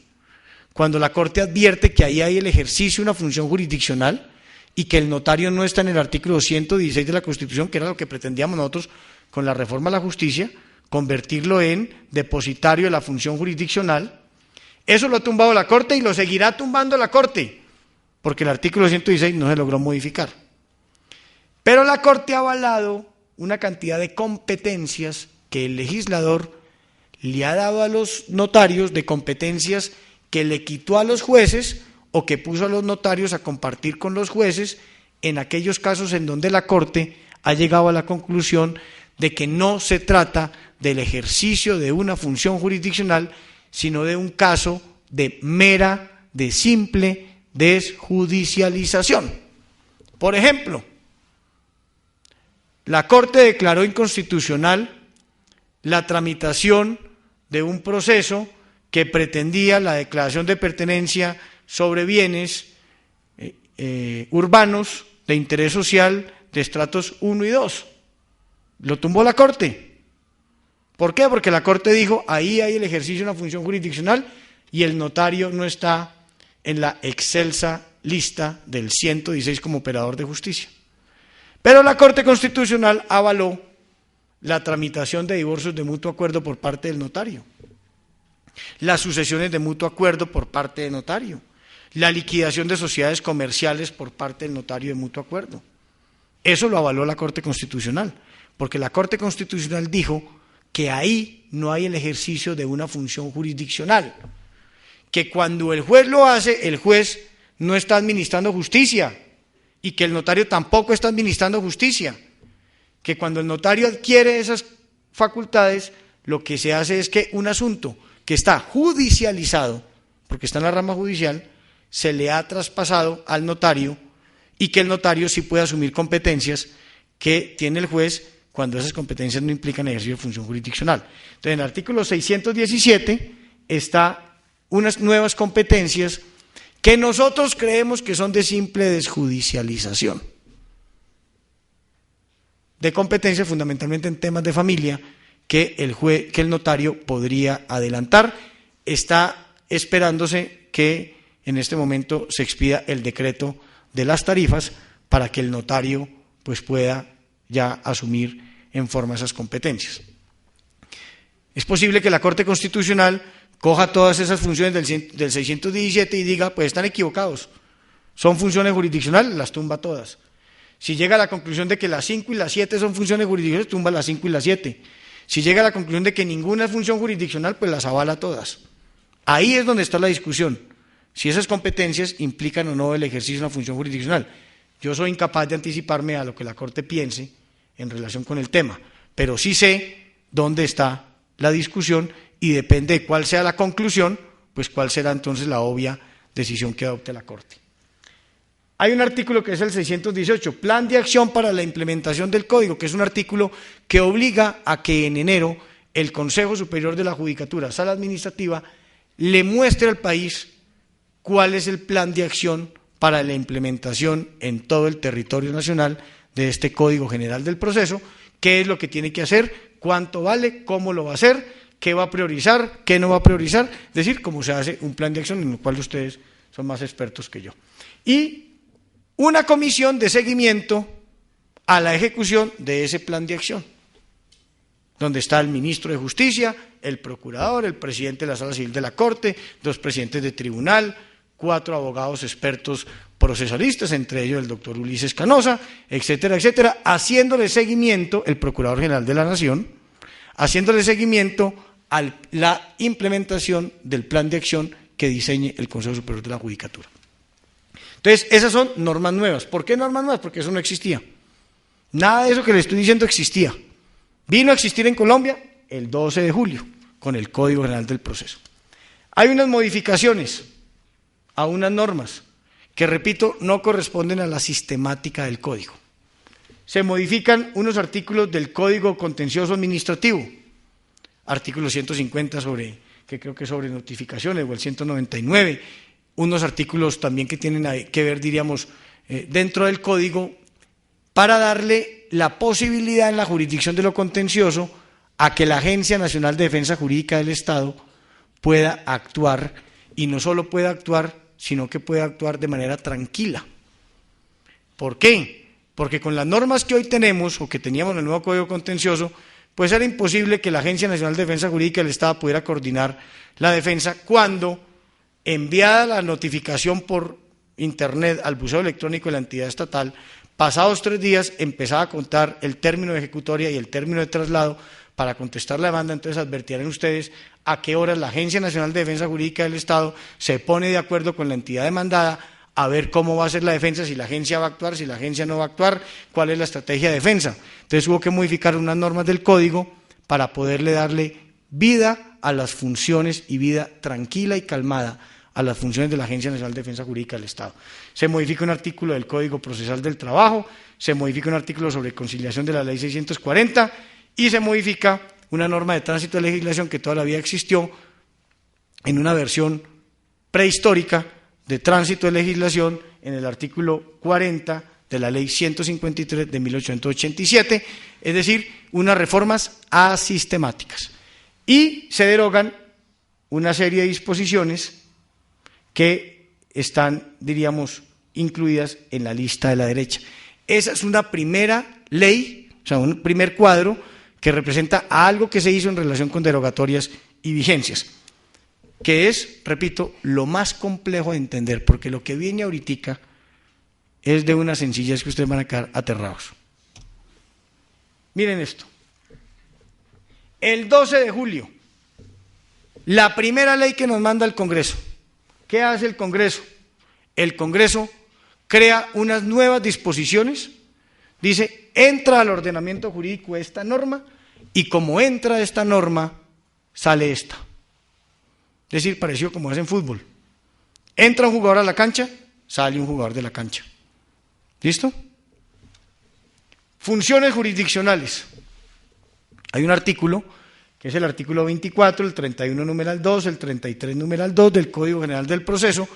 cuando la Corte advierte que ahí hay el ejercicio de una función jurisdiccional y que el notario no está en el artículo 116 de la Constitución, que era lo que pretendíamos nosotros con la reforma a la justicia, convertirlo en depositario de la función jurisdiccional. Eso lo ha tumbado la Corte y lo seguirá tumbando la Corte, porque el artículo 116 no se logró modificar. Pero la Corte ha avalado una cantidad de competencias que el legislador le ha dado a los notarios, de competencias que le quitó a los jueces o que puso a los notarios a compartir con los jueces en aquellos casos en donde la Corte ha llegado a la conclusión de que no se trata del ejercicio de una función jurisdiccional, sino de un caso de simple desjudicialización. Por ejemplo, la Corte declaró inconstitucional la tramitación de un proceso que pretendía la declaración de pertenencia sobre bienes urbanos de interés social de estratos 1 y 2. Lo tumbó la Corte. ¿Por qué? Porque la Corte dijo, ahí hay el ejercicio de una función jurisdiccional y el notario no está en la excelsa lista del 116 como operador de justicia. Pero la Corte Constitucional avaló la tramitación de divorcios de mutuo acuerdo por parte del notario, las sucesiones de mutuo acuerdo por parte del notario, la liquidación de sociedades comerciales por parte del notario de mutuo acuerdo. Eso lo avaló la Corte Constitucional, porque la Corte Constitucional dijo que ahí no hay el ejercicio de una función jurisdiccional, que cuando el juez lo hace, el juez no está administrando justicia y que el notario tampoco está administrando justicia, que cuando el notario adquiere esas facultades, lo que se hace es que un asunto que está judicializado, porque está en la rama judicial, se le ha traspasado al notario y que el notario sí puede asumir competencias que tiene el juez cuando esas competencias no implican ejercicio de función jurisdiccional. Entonces, en el artículo 617 está unas nuevas competencias que nosotros creemos que son de simple desjudicialización, de competencias fundamentalmente en temas de familia que el notario podría adelantar. Está esperándose que en este momento se expida el decreto de las tarifas para que el notario pues pueda ya asumir en forma esas competencias. Es posible que la Corte Constitucional coja todas esas funciones del 617 y diga, pues están equivocados, son funciones jurisdiccionales, las tumba todas. Si llega a la conclusión de que las 5 y las 7 son funciones jurisdiccionales, tumba las 5 y las 7. Si llega a la conclusión de que ninguna es función jurisdiccional, pues las avala todas. Ahí es donde está la discusión, si esas competencias implican o no el ejercicio de una función jurisdiccional. Yo soy incapaz de anticiparme a lo que la Corte piense en relación con el tema, pero sí sé dónde está la discusión y depende de cuál sea la conclusión, pues cuál será entonces la obvia decisión que adopte la Corte. Hay un artículo que es el 618, Plan de Acción para la Implementación del Código, que es un artículo que obliga a que en enero el Consejo Superior de la Judicatura, Sala Administrativa, le muestre al país cuál es el plan de acción para la implementación en todo el territorio nacional de este Código General del Proceso, qué es lo que tiene que hacer, cuánto vale, cómo lo va a hacer, qué va a priorizar, qué no va a priorizar, es decir, cómo se hace un plan de acción en el cual ustedes son más expertos que yo. Y una comisión de seguimiento a la ejecución de ese plan de acción, donde está el ministro de Justicia, el procurador, el presidente de la Sala Civil de la Corte, 2 presidentes de tribunal, 4 abogados expertos procesalistas, entre ellos el doctor Ulises Canosa, etcétera, etcétera, haciéndole seguimiento, el Procurador General de la Nación, haciéndole seguimiento a la implementación del plan de acción que diseñe el Consejo Superior de la Judicatura. Entonces, esas son normas nuevas. ¿Por qué normas nuevas? Porque eso no existía. Nada de eso que le estoy diciendo existía. Vino a existir en Colombia el 12 de julio, con el Código General del Proceso. Hay unas modificaciones a unas normas que, repito, no corresponden a la sistemática del Código. Se modifican unos artículos del Código Contencioso Administrativo, artículo 150 que creo que es sobre notificaciones, o el 199, unos artículos también que tienen que ver, diríamos, dentro del Código, para darle la posibilidad en la jurisdicción de lo contencioso a que la Agencia Nacional de Defensa Jurídica del Estado pueda actuar, y no solo pueda actuar, sino que pueda actuar de manera tranquila. ¿Por qué? Porque con las normas que hoy tenemos, o que teníamos en el nuevo Código Contencioso, pues era imposible que la Agencia Nacional de Defensa Jurídica del Estado pudiera coordinar la defensa cuando, enviada la notificación por Internet al buzón electrónico de la entidad estatal, pasados 3 días empezaba a contar el término de ejecutoria y el término de traslado para contestar la demanda. Entonces advertirán ustedes a qué horas la Agencia Nacional de Defensa Jurídica del Estado se pone de acuerdo con la entidad demandada a ver cómo va a ser la defensa, si la agencia va a actuar, si la agencia no va a actuar, cuál es la estrategia de defensa. Entonces hubo que modificar unas normas del código para poderle darle vida a las funciones y vida tranquila y calmada a las funciones de la Agencia Nacional de Defensa Jurídica del Estado. Se modifica un artículo del Código Procesal del Trabajo, se modifica un artículo sobre conciliación de la Ley 640 y se modifica una norma de tránsito de legislación que toda la vida existió en una versión prehistórica de tránsito de legislación en el artículo 40 de la Ley 153 de 1887, es decir, unas reformas asistemáticas. Y se derogan una serie de disposiciones que están, diríamos, incluidas en la lista de la derecha. Esa es una primera ley, o sea, un primer cuadro que representa algo que se hizo en relación con derogatorias y vigencias, que es, repito, lo más complejo de entender, porque lo que viene ahorita es de una sencillez que ustedes van a quedar aterrados. Miren esto. El 12 de julio, la primera ley que nos manda el Congreso. ¿Qué hace el Congreso? El Congreso crea unas nuevas disposiciones, dice, entra al ordenamiento jurídico esta norma, y como entra esta norma, sale esta. Es decir, parecido como es en fútbol. Entra un jugador a la cancha, sale un jugador de la cancha. ¿Listo? Funciones jurisdiccionales. Hay un artículo, que es el artículo 24, el 31 numeral 2, el 33 numeral 2 del Código General del Proceso,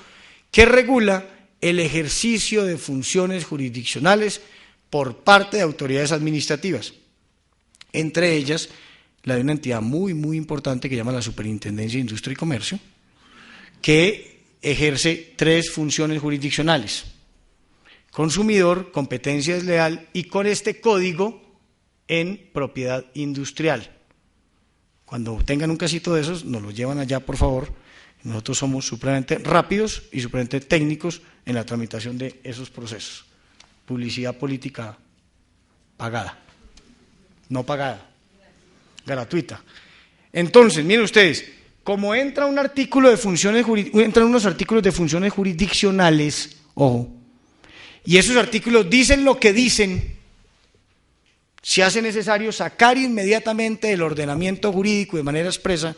que regula el ejercicio de funciones jurisdiccionales por parte de autoridades administrativas, entre ellas la de una entidad muy, muy importante que llama la Superintendencia de Industria y Comercio, que ejerce 3 funciones jurisdiccionales: consumidor, competencia desleal y con este código en propiedad industrial. Cuando tengan un casito de esos, nos lo llevan allá, por favor. Nosotros somos supremamente rápidos y supremamente técnicos en la tramitación de esos procesos. Publicidad política pagada, no pagada, gratuita. Entonces, miren ustedes, como entra un artículo de funciones entran unos artículos de funciones jurisdiccionales, ojo, y esos artículos dicen lo que dicen, se hace necesario sacar inmediatamente del ordenamiento jurídico de manera expresa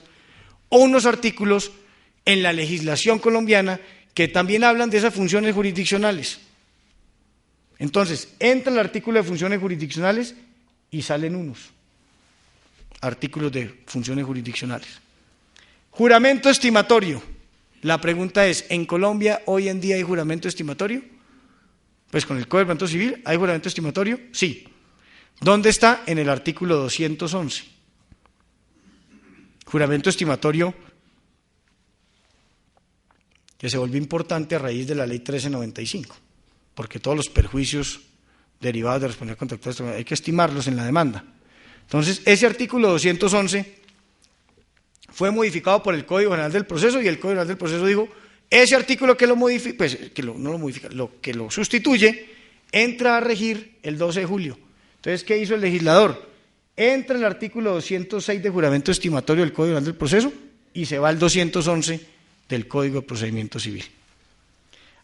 o unos artículos en la legislación colombiana que también hablan de esas funciones jurisdiccionales. Entonces, entra el artículo de funciones jurisdiccionales y salen unos artículos de funciones jurisdiccionales. Juramento estimatorio. La pregunta es, ¿en Colombia hoy en día hay juramento estimatorio? Pues con el Código de Procedimiento Civil, ¿hay juramento estimatorio? Sí. ¿Dónde está? En el artículo 211. Juramento estimatorio que se volvió importante a raíz de la ley 1395, porque todos los perjuicios derivados de responsabilidad contractual hay que estimarlos en la demanda. Entonces, ese artículo 211 fue modificado por el Código General del Proceso y el Código General del Proceso dijo, ese artículo que lo modifica, pues no lo modifica, lo que lo sustituye, entra a regir el 12 de julio. Entonces, ¿qué hizo el legislador? Entra el artículo 206 de juramento estimatorio del Código General del Proceso y se va al 211 del Código de Procedimiento Civil.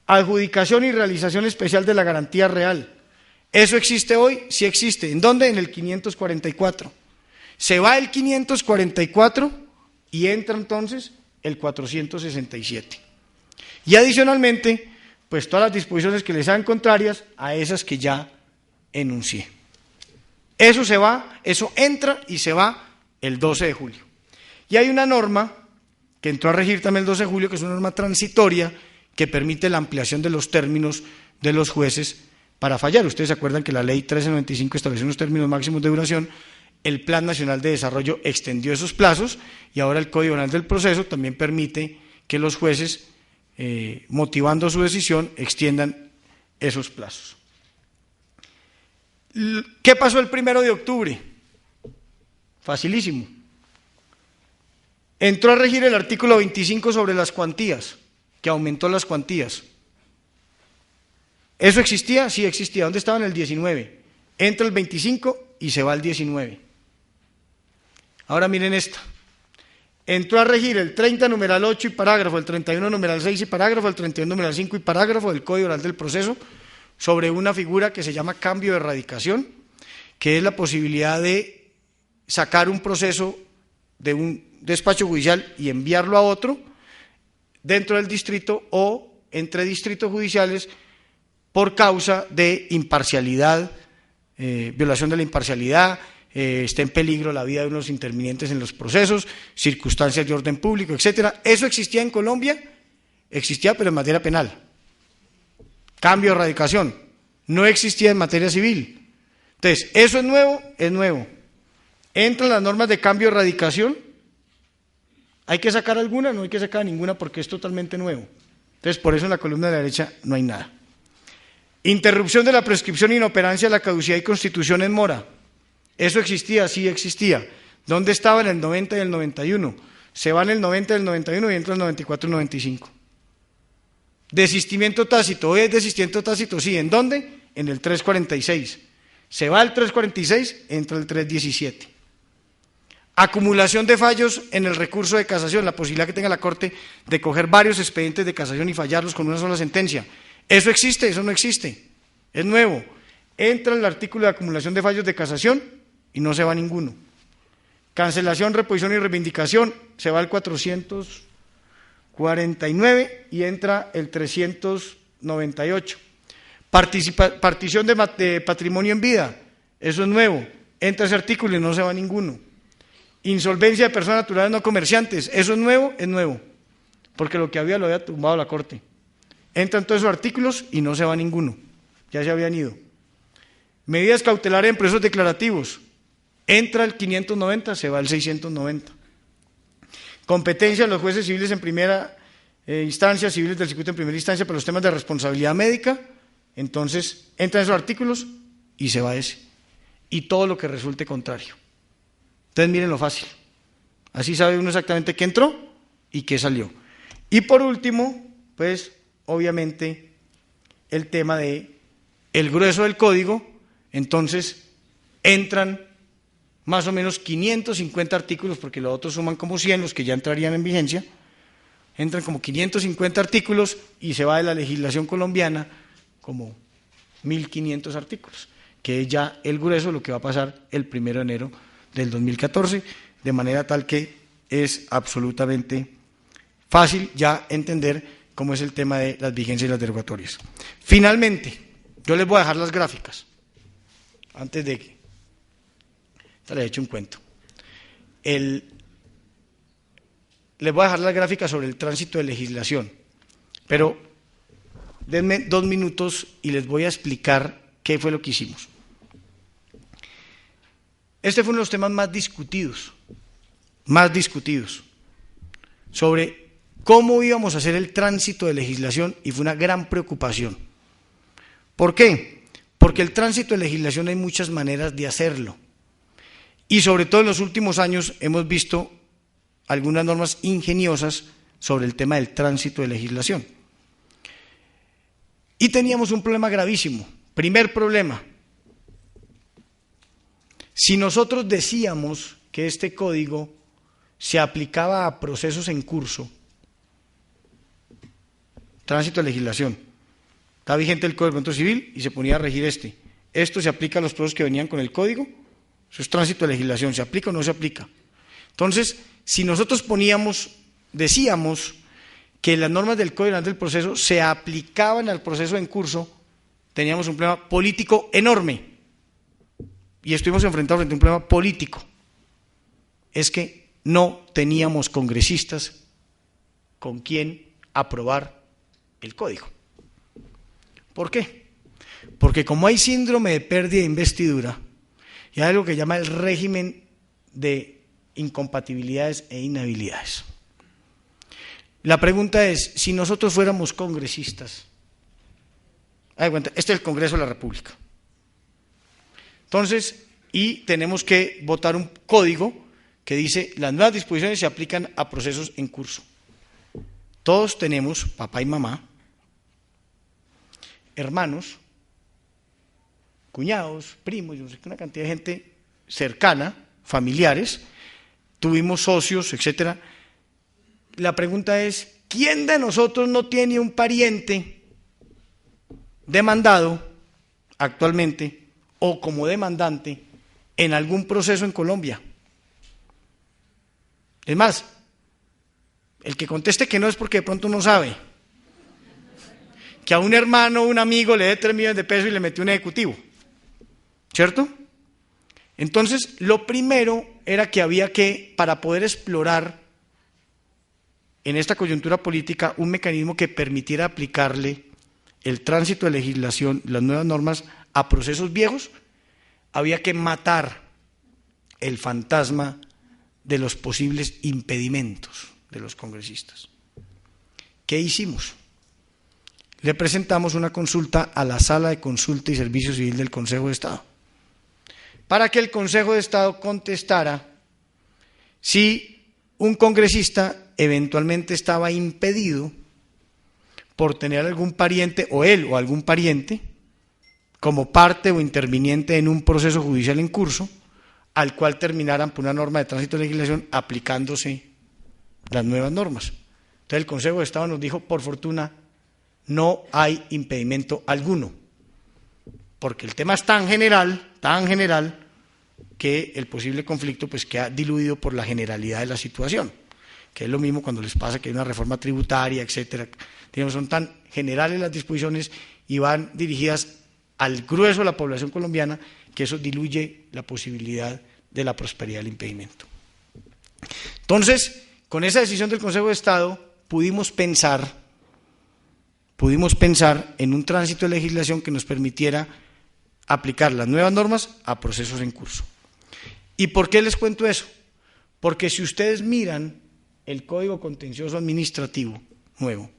Adjudicación y realización especial de la garantía real. ¿Eso existe hoy? Sí existe. ¿En dónde? En el 544. Se va el 544 y entra entonces el 467. Y adicionalmente, pues todas las disposiciones que les sean contrarias a esas que ya enuncié. Eso se va, eso entra y se va el 12 de julio. Y hay una norma que entró a regir también el 12 de julio, que es una norma transitoria que permite la ampliación de los términos de los jueces para fallar. Ustedes se acuerdan que la ley 1395 estableció unos términos máximos de duración, el Plan Nacional de Desarrollo extendió esos plazos y ahora el Código General del Proceso también permite que los jueces, motivando su decisión, extiendan esos plazos. ¿Qué pasó el 1 de octubre? Facilísimo. Entró a regir el artículo 25 sobre las cuantías, que aumentó las cuantías. ¿Eso existía? Sí existía. ¿Dónde estaba? En el 19. Entra el 25 y se va al 19. Ahora miren esta. Entró a regir el 30 numeral 8 y parágrafo, el 31 numeral 6 y parágrafo, el 31 numeral 5 y parágrafo del Código Oral del Proceso sobre una figura que se llama cambio de erradicación, que es la posibilidad de sacar un proceso de un despacho judicial y enviarlo a otro dentro del distrito o entre distritos judiciales por causa de imparcialidad, violación de la imparcialidad, está en peligro la vida de unos intervinientes en los procesos, circunstancias de orden público, etcétera. ¿Eso existía en Colombia? Existía, pero en materia penal. Cambio de erradicación. No existía en materia civil. Entonces, ¿eso es nuevo? Es nuevo. ¿Entran las normas de cambio de erradicación? ¿Hay que sacar alguna? No hay que sacar ninguna porque es totalmente nuevo. Entonces, por eso en la columna de la derecha no hay nada. Interrupción de la prescripción, inoperancia de la caducidad y constitución en mora. ¿Eso existía? Sí existía. ¿Dónde estaba? En el 90 y el 91. Se va en el 90 y el 91 y entra el 94 y el 95. Desistimiento tácito. ¿Hoy hay desistimiento tácito? Sí. ¿En dónde? En el 346. Se va al 346, entra el 317. Acumulación de fallos en el recurso de casación, la posibilidad que tenga la Corte de coger varios expedientes de casación y fallarlos con una sola sentencia. ¿Eso existe? Eso no existe. Es nuevo. Entra el artículo de acumulación de fallos de casación y no se va ninguno. Cancelación, reposición y reivindicación, se va al 449 y entra el 398. Partición de patrimonio en vida, eso es nuevo. Entra ese artículo y no se va ninguno. Insolvencia de personas naturales no comerciantes, ¿eso es nuevo? Es nuevo, porque lo que había lo había tumbado la Corte. Entran todos esos artículos y no se va ninguno, ya se habían ido. Medidas cautelares en procesos declarativos, entra el 590, se va el 690. Competencia de los jueces civiles en primera instancia, civiles del circuito en primera instancia para los temas de responsabilidad médica, entonces entran esos artículos y se va ese. Y todo lo que resulte contrario. Entonces miren lo fácil. Así sabe uno exactamente qué entró y qué salió. Y por último, pues obviamente el tema de el grueso del código, entonces entran más o menos 550 artículos, porque los otros suman como 100, los que ya entrarían en vigencia, entran como 550 artículos y se va de la legislación colombiana como 1.500 artículos, que es ya el grueso, lo que va a pasar el 1 de enero del 2014, de manera tal que es absolutamente fácil ya entender cómo es el tema de las vigencias y las derogatorias. Finalmente, yo les voy a dejar las gráficas, antes de que... les he hecho un cuento. Les voy a dejar las gráficas sobre el tránsito de legislación, pero denme 2 minutos y les voy a explicar qué fue lo que hicimos. Este fue uno de los temas más discutidos, sobre cómo íbamos a hacer el tránsito de legislación, y fue una gran preocupación. ¿Por qué? Porque el tránsito de legislación hay muchas maneras de hacerlo. Y sobre todo en los últimos años hemos visto algunas normas ingeniosas sobre el tema del tránsito de legislación. Y teníamos un problema gravísimo. Primer problema: si nosotros decíamos que este código se aplicaba a procesos en curso, tránsito de legislación, está vigente el Código de Procedimiento Civil y se ponía a regir esto se aplica a los procesos que venían con el código. Eso es tránsito de legislación, ¿se aplica o no se aplica? Entonces, si nosotros decíamos que las normas del Código del Proceso se aplicaban al proceso en curso, teníamos un problema político enorme. Y estuvimos enfrentados frente a un problema político. Es que no teníamos congresistas con quien aprobar el código. ¿Por qué? Porque como hay síndrome de pérdida de investidura, y hay algo que llama el régimen de incompatibilidades e inhabilidades. La pregunta es, si nosotros fuéramos congresistas, este es el Congreso de la República, entonces, y tenemos que votar un código que dice, las nuevas disposiciones se aplican a procesos en curso. Todos tenemos, papá y mamá, hermanos, cuñados, primos, yo no sé, una cantidad de gente cercana, familiares, tuvimos socios, etcétera. La pregunta es, ¿quién de nosotros no tiene un pariente demandado actualmente o como demandante en algún proceso en Colombia? Es más, el que conteste que no es porque de pronto no sabe que a un hermano o un amigo le dé 3 millones de pesos y le metió un ejecutivo, ¿cierto? Entonces, lo primero era que había que, para poder explorar en esta coyuntura política un mecanismo que permitiera aplicarle el tránsito de legislación, las nuevas normas, a procesos viejos, había que matar el fantasma de los posibles impedimentos de los congresistas. ¿Qué hicimos? Le presentamos una consulta a la Sala de Consulta y Servicio Civil del Consejo de Estado, para que el Consejo de Estado contestara si un congresista eventualmente estaba impedido por tener algún pariente, o él o algún pariente, como parte o interviniente en un proceso judicial en curso, al cual terminaran por una norma de tránsito de legislación aplicándose las nuevas normas. Entonces el Consejo de Estado nos dijo, por fortuna, no hay impedimento alguno, porque el tema es tan general, que el posible conflicto pues queda diluido por la generalidad de la situación, que es lo mismo cuando les pasa que hay una reforma tributaria, etcétera. Digamos, son tan generales las disposiciones y van dirigidas al grueso de la población colombiana que eso diluye la posibilidad de la prosperidad del impedimento. Entonces, con esa decisión del Consejo de Estado pudimos pensar en un tránsito de legislación que nos permitiera aplicar las nuevas normas a procesos en curso. ¿Y por qué les cuento eso? Porque si ustedes miran el Código Contencioso Administrativo nuevo,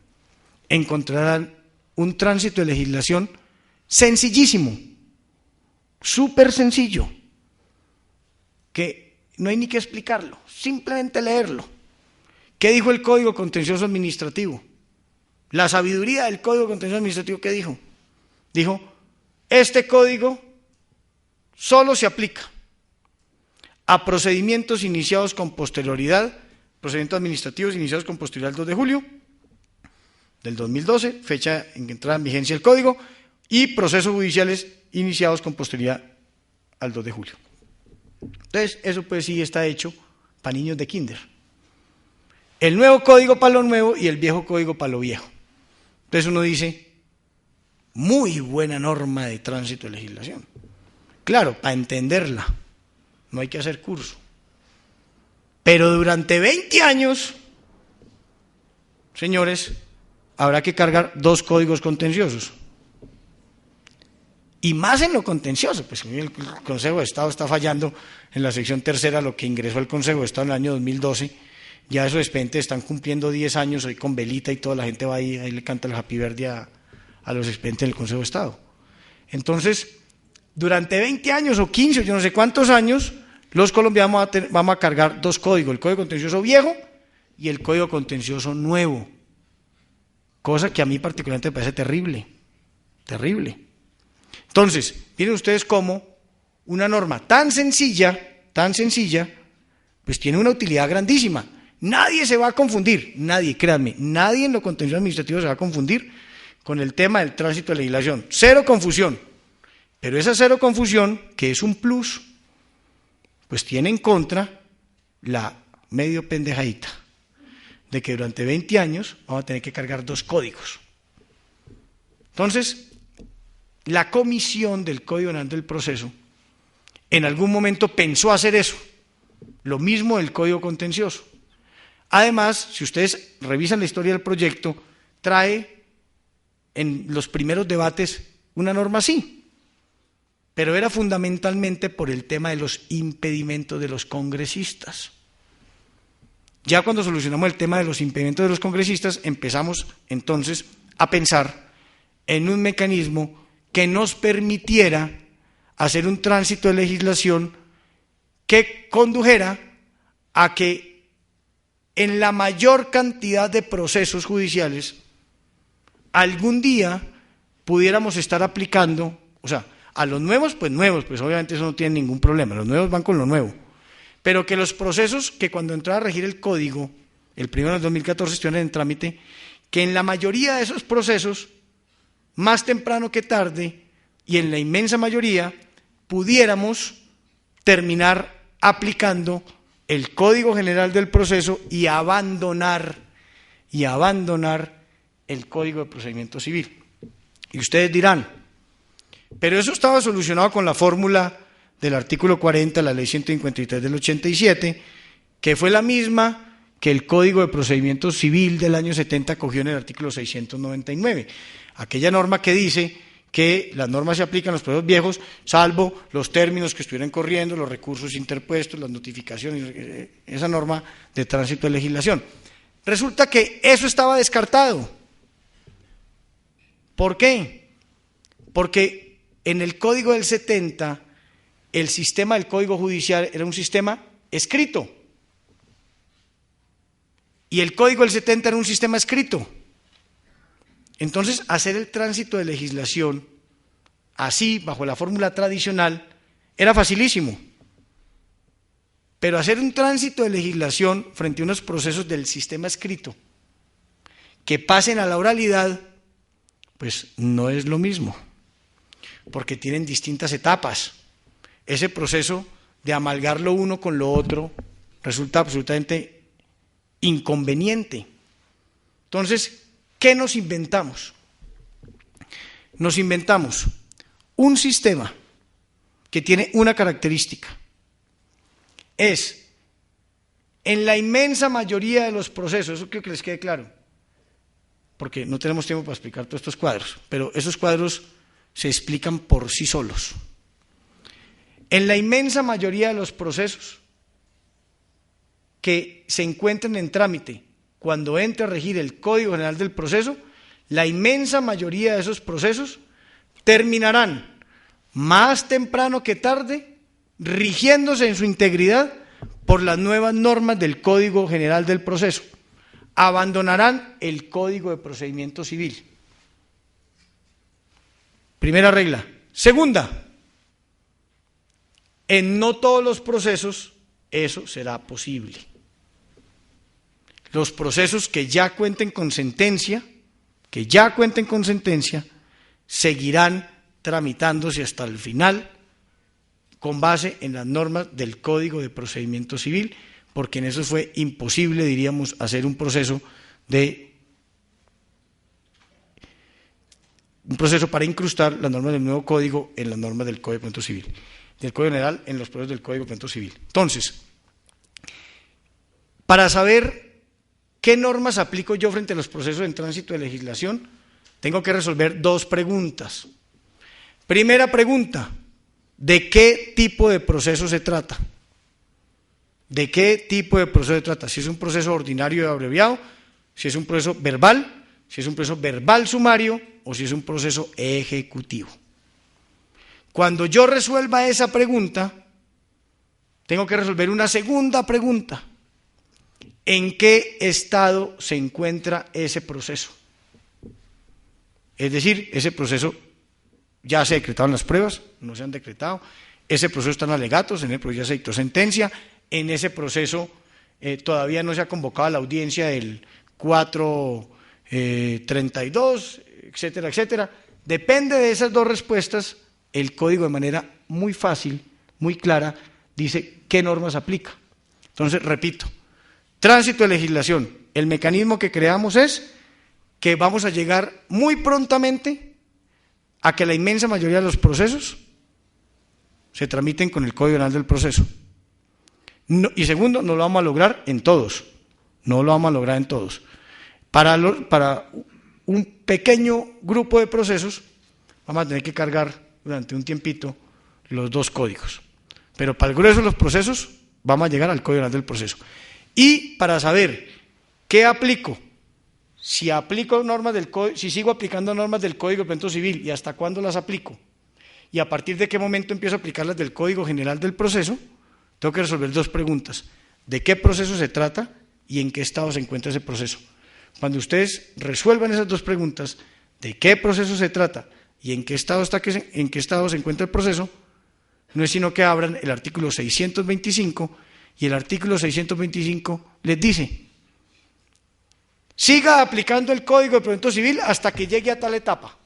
encontrarán un tránsito de legislación sencillísimo, súper sencillo, que no hay ni que explicarlo, simplemente leerlo. ¿Qué dijo el Código Contencioso Administrativo? La sabiduría del Código Contencioso Administrativo, ¿qué dijo? Dijo, este código solo se aplica a procedimientos iniciados con posterioridad, procedimientos administrativos iniciados con posterioridad al 2 de julio del 2012, fecha en que entraba en vigencia el código, y procesos judiciales iniciados con posterioridad al 2 de julio. Entonces, eso pues sí está hecho para niños de kinder. El nuevo código para lo nuevo y el viejo código para lo viejo. Entonces uno dice, muy buena norma de tránsito de legislación. Claro, para entenderla no hay que hacer curso. Pero durante 20 años, señores, habrá que cargar 2 códigos contenciosos. Y más en lo contencioso, pues el Consejo de Estado está fallando en la sección tercera, lo que ingresó al Consejo de Estado en el año 2012. Ya esos expedientes están cumpliendo 10 años, hoy con velita y toda la gente va ahí le canta el Happy Birthday a los expedientes del Consejo de Estado. Entonces, durante 20 años o 15, yo no sé cuántos años, los colombianos vamos a cargar 2 códigos, el Código Contencioso viejo y el Código Contencioso nuevo. Cosa que a mí particularmente me parece terrible, terrible. Entonces, miren ustedes cómo una norma tan sencilla, pues tiene una utilidad grandísima. Nadie se va a confundir, nadie, créanme, nadie en lo contencioso administrativo se va a confundir con el tema del tránsito de legislación. Cero confusión. Pero esa cero confusión, que es un plus, pues tiene en contra la medio pendejadita de que durante 20 años vamos a tener que cargar 2 códigos. Entonces, la comisión del Código Nacional del Proceso en algún momento pensó hacer eso, lo mismo del Código Contencioso. Además, si ustedes revisan la historia del proyecto, trae en los primeros debates una norma así, pero era fundamentalmente por el tema de los impedimentos de los congresistas. Ya cuando solucionamos el tema de los impedimentos de los congresistas, empezamos entonces a pensar en un mecanismo que nos permitiera hacer un tránsito de legislación que condujera a que en la mayor cantidad de procesos judiciales algún día pudiéramos estar aplicando, o sea, a los nuevos, pues obviamente eso no tiene ningún problema, los nuevos van con lo nuevo, pero que los procesos que cuando entraba a regir el código, el primero del 2014 estuvieran en trámite, que en la mayoría de esos procesos, más temprano que tarde, y en la inmensa mayoría, pudiéramos terminar aplicando el Código General del Proceso y abandonar el Código de Procedimiento Civil. Y ustedes dirán, pero eso estaba solucionado con la fórmula del artículo 40 de la Ley 153 del 87, que fue la misma que el Código de Procedimiento Civil del año 70 cogió en el artículo 699, aquella norma que dice que las normas se aplican a los procesos viejos, salvo los términos que estuvieran corriendo, los recursos interpuestos, las notificaciones, esa norma de tránsito de legislación. Resulta que eso estaba descartado. ¿Por qué? Porque en el Código del 70, el sistema del Código Judicial era un sistema escrito. Y el Código del 70 era un sistema escrito. Entonces, hacer el tránsito de legislación así, bajo la fórmula tradicional, era facilísimo. Pero hacer un tránsito de legislación frente a unos procesos del sistema escrito que pasen a la oralidad, pues no es lo mismo, porque tienen distintas etapas. Ese proceso de amalgar lo uno con lo otro resulta absolutamente inconveniente. Entonces, ¿qué nos inventamos? Nos inventamos un sistema que tiene una característica. Es, en la inmensa mayoría de los procesos, eso quiero que les quede claro, porque no tenemos tiempo para explicar todos estos cuadros, pero esos cuadros se explican por sí solos. En la inmensa mayoría de los procesos que se encuentran en trámite, cuando entre a regir el Código General del Proceso, la inmensa mayoría de esos procesos terminarán más temprano que tarde, rigiéndose en su integridad por las nuevas normas del Código General del Proceso. Abandonarán el Código de Procedimiento Civil. Primera regla. Segunda, en no todos los procesos eso será posible. Los procesos que ya cuenten con sentencia, seguirán tramitándose hasta el final con base en las normas del Código de Procedimiento Civil, porque en eso fue imposible, diríamos, hacer un proceso para incrustar las normas del nuevo código en las normas del Código de Procedimiento Civil, del Código General en los procesos del Código de Procedimiento Civil. Entonces, para saber qué normas aplico yo frente a los procesos en tránsito de legislación, tengo que resolver dos preguntas. Primera pregunta, ¿de qué tipo de proceso se trata? ¿De qué tipo de proceso se trata? Si es un proceso ordinario y abreviado, si es un proceso verbal, si es un proceso verbal sumario o si es un proceso ejecutivo. Cuando yo resuelva esa pregunta, tengo que resolver una segunda pregunta. ¿En qué estado se encuentra ese proceso? Es decir, ese proceso ya se decretaron las pruebas, no se han decretado, ese proceso está en alegatos, en el proceso ya se dictó sentencia, en ese proceso todavía no se ha convocado a la audiencia del 432, etcétera, etcétera. Depende de esas dos respuestas, el código de manera muy fácil, muy clara, dice qué normas aplica. Entonces, repito, tránsito de legislación, el mecanismo que creamos es que vamos a llegar muy prontamente a que la inmensa mayoría de los procesos se tramiten con el Código General del Proceso. No, y segundo, no lo vamos a lograr en todos, Para un pequeño grupo de procesos vamos a tener que cargar durante un tiempito los dos códigos, pero para el grueso de los procesos vamos a llegar al Código General del Proceso. Y para saber qué aplico, si sigo aplicando normas del Código de Procedimiento Civil y hasta cuándo las aplico, y a partir de qué momento empiezo a aplicarlas del Código General del Proceso, tengo que resolver dos preguntas: ¿de qué proceso se trata y en qué estado se encuentra ese proceso? Cuando ustedes resuelvan esas dos preguntas, ¿de qué proceso se trata y en qué estado se encuentra el proceso?, no es sino que abran el artículo 625, y el artículo 625 les dice: siga aplicando el Código de Procedimiento Civil hasta que llegue a tal etapa.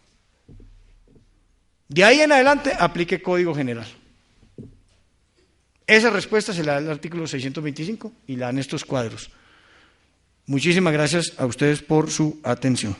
De ahí en adelante, aplique Código General. Esa respuesta se la da el artículo 625 y la dan estos cuadros. Muchísimas gracias a ustedes por su atención.